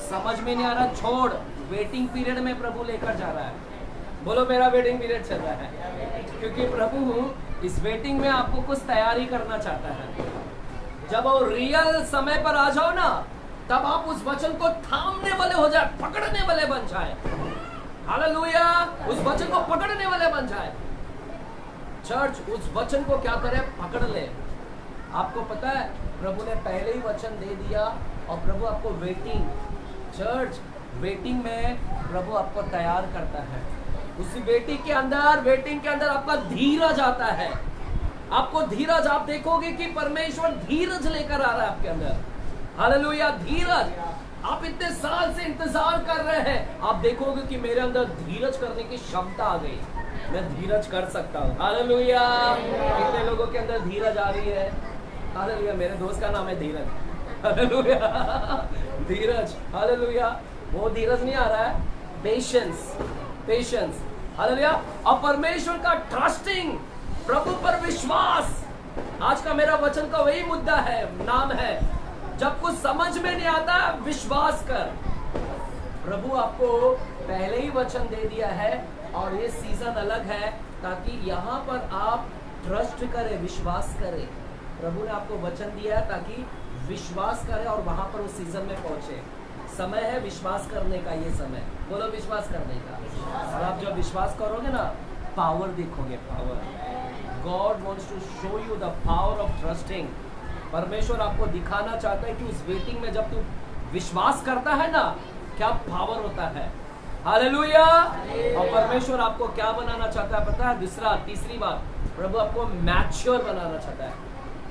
समझ में नहीं आ रहा छोड़, वेटिंग पीरियड में प्रभु लेकर जा रहा है। बोलो मेरा वेटिंग पीरियड चल रहा है, क्योंकि प्रभु इस वेटिंग में आपको कुछ तैयारी करना चाहता है। जब वो रियल समय पर आ जाओ ना, तब आप उस वचन को थामने वाले हो जाए, पकड़ने वाले बन जाए। हालेलुया, उस वचन को पकड़ने वाले बन जाए। चर्च उस वचन को क्या करे, पकड़ ले। आपको पता है प्रभु ने पहले ही वचन दे दिया और प्रभु आपको वेटिंग, चर्च वेटिंग में प्रभु आपको तैयार करता है। उसी वेटिंग के अंदर आपका धीरज आता है। आपको धीरज, आप देखोगे कि परमेश्वर धीरज लेकर आ रहा है आपके अंदर। हालेलुया, धीरज। आप इतने साल से इंतजार कर रहे हैं, आप देखोगे कि मेरे अंदर धीरज करने की क्षमता आ गई, मैं धीरज कर सकता हूँ। हालेलुया, कितने लोगों के अंदर धीरज आ रही है। हालेलुया, मेरे दोस्त का नाम है धीरज। हालेलुया, धीरज। हालेलुया, वो धीरज नहीं आ रहा है, पेशेंस, पेशेंस। हालेलुया, और परमेश्वर का ट्रस्टिंग, प्रभु पर विश्वास। आज का मेरा वचन का वही मुद्दा है, नाम है जब कुछ समझ में नहीं आता विश्वास कर। प्रभु आपको पहले ही वचन दे दिया है और ये सीजन अलग है ताकि यहाँ पर आप ट्रस्ट करें, विश्वास करें। प्रभु ने आपको वचन दिया है ताकि विश्वास करें और वहां पर उस सीजन में पहुंचे। समय है विश्वास करने का, ये समय, बोलो विश्वास करने का। और आप जब विश्वास करोगे ना, पावर देखोगे, power. God wants to show you the power of trusting. परमेश्वर आपको दिखाना चाहता है कि उस वेटिंग में जब तू विश्वास करता है ना, क्या पावर होता है। हालेलुया। और परमेश्वर आपको क्या बनाना चाहता है पता है? तीसरी बात, प्रभु आपको मैच्योर बनाना चाहता है,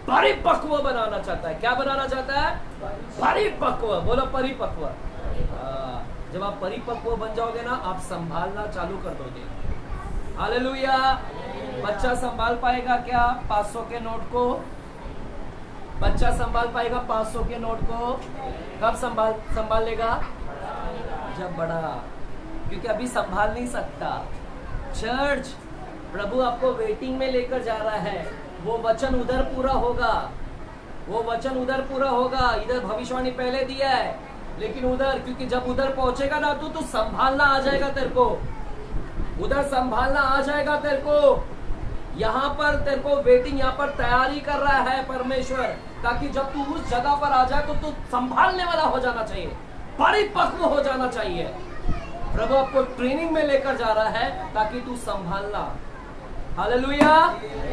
परिपक्व बनाना चाहता है। क्या बनाना चाहता है? परिपक्व। बोलो परिपक्व। जब आप परिपक्व बन जाओगे ना, आप संभालना चालू कर दोगे। हालेलुया। बच्चा संभाल पाएगा क्या 500 के नोट को? बच्चा संभाल पाएगा 500 के नोट को? कब संभाल लेगा? जब बड़ा, क्योंकि अभी संभाल नहीं सकता। चर्च प्रभु आपको वेटिंग में लेकर जा रहा है। वो वचन उधर पूरा होगा, वो वचन उधर पूरा होगा। इधर भविष्यवाणी पहले दिया है, लेकिन उधर, क्योंकि जब उधर पहुंचेगा ना तो संभालना आ जाएगा तेरे को, उधर संभालना आ जाएगा तेरे को। यहाँ पर तेरे को वेटिंग, यहाँ पर तैयारी कर रहा है परमेश्वर, ताकि जब तू उस जगह पर आ जाए तो तू संभालने वाला हो जाना चाहिए, परिपक्व हो जाना चाहिए। प्रभु आपको ट्रेनिंग में लेकर जा रहा है ताकि तू संभालना। हालेलुया।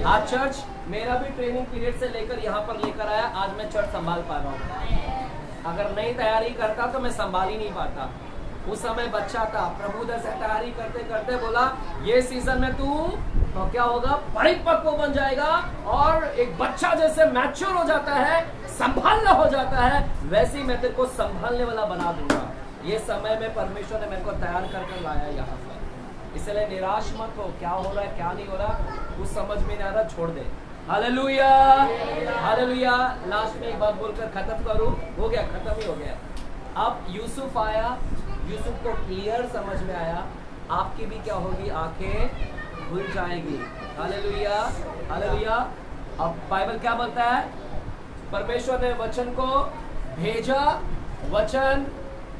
आज चर्च मेरा भी ट्रेनिंग पीरियड से लेकर यहाँ पर लेकर आया, आज मैं चर्च संभाल पा रहा हूँ। अगर नहीं तैयारी करता तो मैं संभाल ही नहीं पाता। उस समय बच्चा था, प्रभु उधर से तैयारी करते करते बोला ये सीजन में तू तो क्या होगा, परिपक्व बन जाएगा और एक बच्चा जैसे मैच्योर हो जाता है, संभालना हो जाता है, वैसे ही मैं तेरे को संभालने वाला बना दूंगा। ये समय में परमेश्वर ने मेरे को तैयार कर लाया यहाँ पर, इसलिए निराश मत हो। क्या हो रहा है क्या नहीं हो रहा कुछ समझ में नहीं आ रहा, छोड़ दे। Hallelujah, hallelujah. लास्ट में एक बात बोलकर खत्म करूं, हो गया, खत्म ही हो गया। अब यूसुफ आया, यूसुफ को क्लियर समझ में आया, आपकी भी क्या होगी, आंखें खुल जाएगी। Hallelujah, hallelujah. अब बाइबल क्या बोलता है, परमेश्वर ने वचन को भेजा, वचन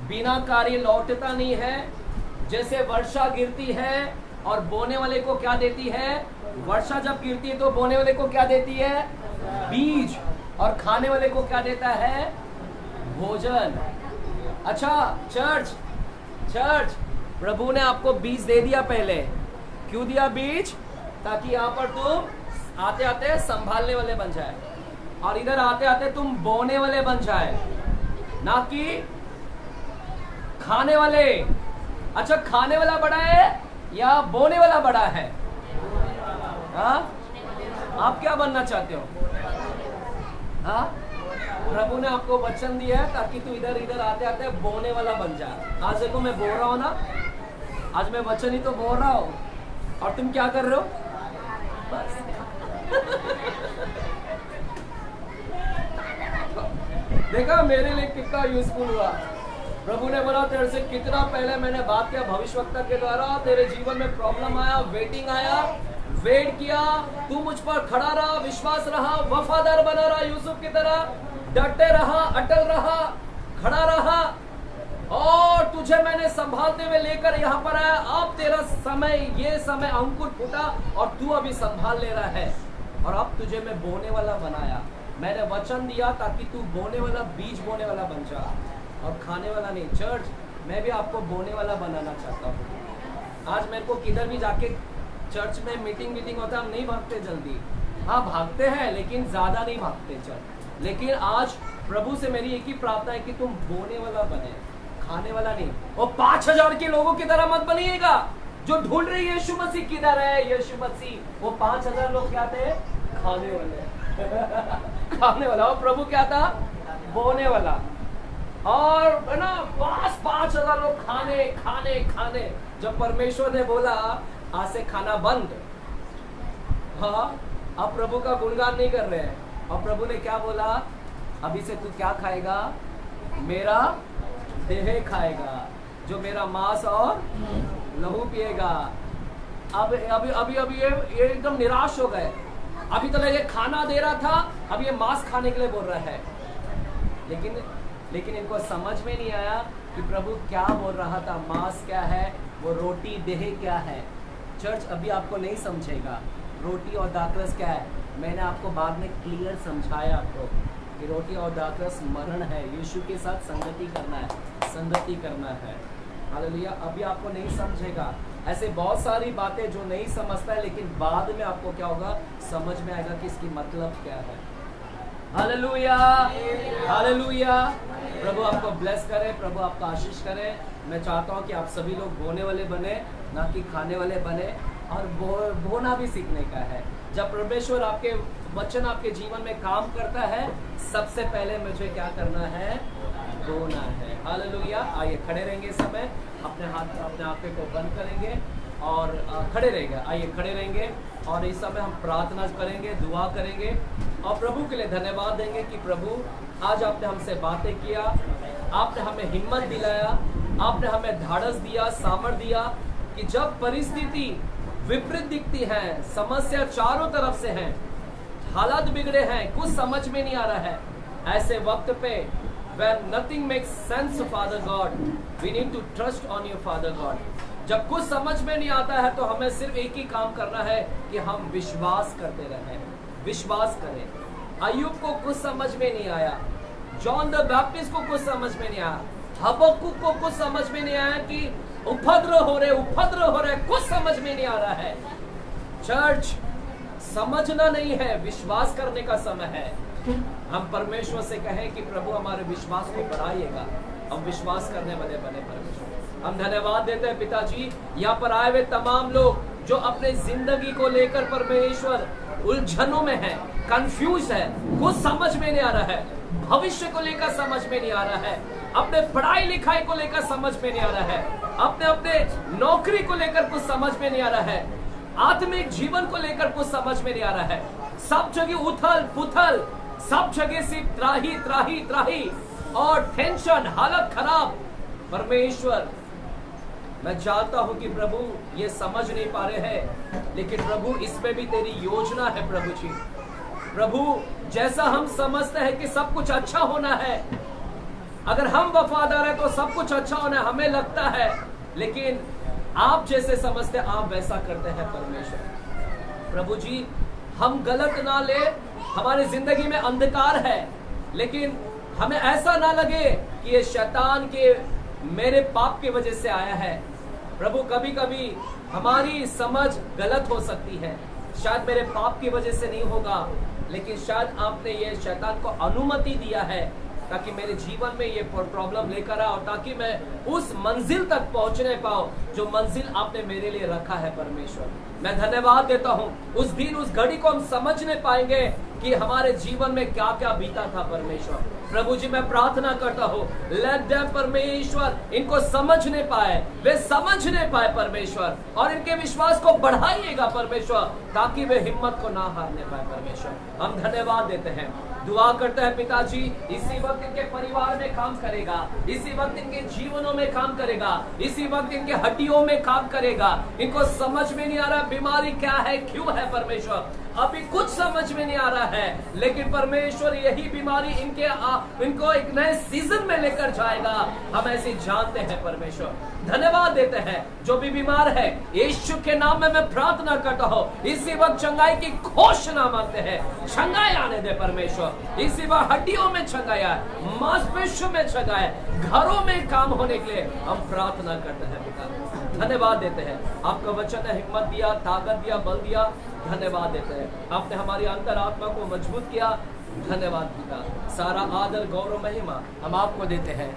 बिना कार्य लौटता नहीं है। जैसे वर्षा गिरती है और बोने वाले को क्या देती है, वर्षा जब गिरती है तो बोने वाले को क्या देती है, बीज, और खाने वाले को क्या देता है, भोजन। अच्छा चर्च, प्रभु ने आपको बीज दे दिया पहले। क्यों दिया बीज, ताकि यहाँ पर तुम आते आते संभालने वाले बन जाए, और इधर आते आते तुम बोने वाले बन जाए, ना कि खाने वाले। अच्छा, खाने वाला बड़ा है या बोने वाला बड़ा है? हाँ, आप क्या बनना चाहते हो? हाँ, प्रभु ने आपको वचन दिया है ताकि तू इधर इधर आते आते बोने वाला बन जा। आज देखो मैं बोल रहा हूँ ना, आज मैं वचन ही तो बोल रहा हूँ, और तुम क्या कर रहे हो बस। देखा मेरे लिए कितना यूजफुल हुआ। प्रभु ने बोला तेरे से कितना पहले मैंने बात किया भविष्यवक्ता के द्वारा, तेरे जीवन में प्रॉब्लम आया, वेटिंग आया, वेट किया, तू मुझ पर खड़ा रहा, विश्वास रहा, वफादार बना रहा, यूसुफ की तरह डटे रहा, अटल रहा, खड़ा रहा, और तुझे मैंने संभालते हुए लेकर यहाँ पर आया। अब तेरा समय, ये समय अंकुर फूटा और तू अभी संभाल ले रहा है, और अब तुझे मैं बोने वाला बनाया। मैंने वचन दिया ताकि तू बोने वाला, बीज बोने वाला बन जा, और खाने वाला नहीं। चर्च, मैं भी आपको बोने वाला बनाना चाहता हूँ। आज मेरे को किधर भी जाके चर्च में मीटिंग होता है, हम नहीं भागते जल्दी। हाँ भागते हैं, लेकिन ज्यादा नहीं भागते चर्च। लेकिन आज प्रभु से मेरी एक ही प्रार्थना है कि तुम बोने वाला बने, खाने वाला नहीं। वो 5000 के लोगों की तरह मत बनिएगा जो ढूंढ रही है यीशु मसीह किधर है, यीशु मसीह। वो 5000 लोग क्या थे, खाने वाले। खाने वाला। और प्रभु क्या था, बोने वाला। और ना 5000 लोग खाने खाने खाने। जब परमेश्वर ने बोला आज से खाना बंद, हाँ, अब प्रभु का गुणगान नहीं कर रहे हैं। और प्रभु ने क्या बोला, अभी से तू क्या खाएगा, मेरा देह खाएगा, जो मेरा मांस और लहू पिएगा। अब अभी अभी अभी ये एकदम निराश हो गए। अभी तो ये खाना दे रहा था, अब ये मांस खाने के लिए बोल रहा है। लेकिन इनको समझ में नहीं आया कि प्रभु क्या बोल रहा था। मांस क्या है, वो रोटी देह क्या है। चर्च अभी आपको नहीं समझेगा रोटी और दाखरस क्या है। मैंने आपको बाद में क्लियर समझाया आपको कि रोटी और दाखरस मरण है, यीशु के साथ संगति करना है, संगति करना है। हालेलुया। अभी आपको नहीं समझेगा। ऐसे बहुत सारी बातें जो नहीं समझता है, लेकिन बाद में आपको क्या होगा, समझ में आएगा कि इसकी मतलब क्या है। Hallelujah, hallelujah. प्रभु आपको ब्लेस करे, प्रभु आपको आशीष करे। मैं चाहता हूँ कि आप सभी लोग बोने वाले बने, ना कि खाने वाले बने। और बोना भी सीखने का है। जब परमेश्वर आपके वचन आपके जीवन में काम करता है, सबसे पहले मुझे क्या करना है, बोना है। हालेलुया। आइए खड़े रहेंगे इस समय, अपने आंखें को बंद करेंगे और खड़े रहेंगे। आइए खड़े रहेंगे और इस समय हम प्रार्थना करेंगे, दुआ करेंगे और प्रभु के लिए धन्यवाद देंगे कि प्रभु आज आपने हमसे बातें किया, आपने हमें हिम्मत दिलाया, आपने हमें धाड़स दिया, सामर्थ दिया कि जब परिस्थिति विपरीत दिखती हैं, समस्या चारों तरफ से हैं, हालात बिगड़े हैं, कुछ समझ में नहीं आ रहा है, ऐसे वक्त पे when nothing makes sense, Father God, we need to trust on you, Father God. जब कुछ समझ में नहीं आता है तो हमें सिर्फ एक ही काम करना है कि हम विश्वास करते रहें, विश्वास करें। अय्यूब को कुछ समझ में नहीं आया, जॉन द बैप्टिस्ट को कुछ समझ में नहीं आया, हबक्कुक को कुछ समझ में नहीं आया कि उपद्रव हो रहे, कुछ समझ में नहीं आ रहा है। चर्च, समझना नहीं है, विश्वास करने का समय है। हम परमेश्वर से कहें कि प्रभु हमारे विश्वास को बढ़ाइएगा, हम विश्वास करने वाले बने परमेश्वर। हम धन्यवाद देते हैं पिताजी, यहाँ पर आए हुए तमाम लोग जो अपने जिंदगी को लेकर परमेश्वर उलझनों में है, कंफ्यूज है, कुछ समझ में नहीं आ रहा है, भविष्य को लेकर समझ में नहीं आ रहा है, अपने पढ़ाई लिखाई को लेकर समझ में नहीं आ रहा है, अपने नौकरी को लेकर कुछ समझ में नहीं आ रहा है, आत्मिक जीवन को लेकर कुछ समझ में नहीं आ रहा है। सब जगह उथल पुथल, सब जगह सिर्फ त्राही और टेंशन, हालत खराब। परमेश्वर, मैं जानता हूं कि प्रभु ये समझ नहीं पा रहे हैं, लेकिन प्रभु इसमें भी तेरी योजना है प्रभु जी। प्रभु, जैसा हम समझते हैं कि सब कुछ अच्छा होना है, अगर हम वफादार हैं तो सब कुछ अच्छा होना है, हमें लगता है, लेकिन आप जैसे समझते आप वैसा करते हैं परमेश्वर। प्रभु जी, हम गलत ना ले, हमारी जिंदगी में अंधकार है, लेकिन हमें ऐसा ना लगे कि ये शैतान के मेरे पाप की वजह से आया है। प्रभु, कभी कभी हमारी समझ गलत हो सकती है, शायद मेरे पाप की वजह से नहीं होगा, लेकिन शायद आपने ये शैतान को अनुमति दिया है ताकि मेरे जीवन में ये प्रॉब्लम लेकर आए और ताकि मैं उस मंजिल तक पहुंचने पाऊं जो मंजिल आपने मेरे लिए रखा है परमेश्वर। मैं धन्यवाद देता हूं, उस दिन उस घड़ी को हम समझने पाएंगे कि हमारे जीवन में क्या क्या बीता था परमेश्वर। प्रभु जी, मैं प्रार्थना करता हूँ, लेट देम परमेश्वर इनको समझने पाए, वे समझने पाए परमेश्वर, और इनके विश्वास को बढ़ाइएगा परमेश्वर, ताकि वे हिम्मत को ना हारने पाए परमेश्वर। हम धन्यवाद देते हैं, दुआ करते हैं पिताजी, इसी वक्त इनके परिवार में काम करेगा, इसी वक्त इनके जीवनों में काम करेगा, इसी वक्त इनके हड्डियों में काम करेगा। इनको समझ में नहीं आ रहा बीमारी क्या है, क्यों है परमेश्वर, अभी कुछ समझ में नहीं आ रहा है, लेकिन परमेश्वर यही बीमारी इनको एक नए सीजन में लेकर जाएगा, हम ऐसे जानते हैं परमेश्वर। धन्यवाद देते हैं, जो भी बीमार है यीशु के नाम में मैं प्रार्थना करता हूँ, इसी वक्त चंगाई की घोषणा मांगते हैं, चंगाई आने दे परमेश्वर, इसी वक्त हड्डियों में चंगाई, मांसपेशियों में चंगाई, घरों में काम होने के लिए हम प्रार्थना करते हैं पिता। धन्यवाद देते हैं, आपका वचन ने हिम्मत दिया, ताकत दिया, बल दिया, धन्यवाद देते हैं, आपने हमारी अंतरात्मा को मजबूत किया, धन्यवाद पिता। सारा आदर गौरव महिमा हम आपको देते हैं।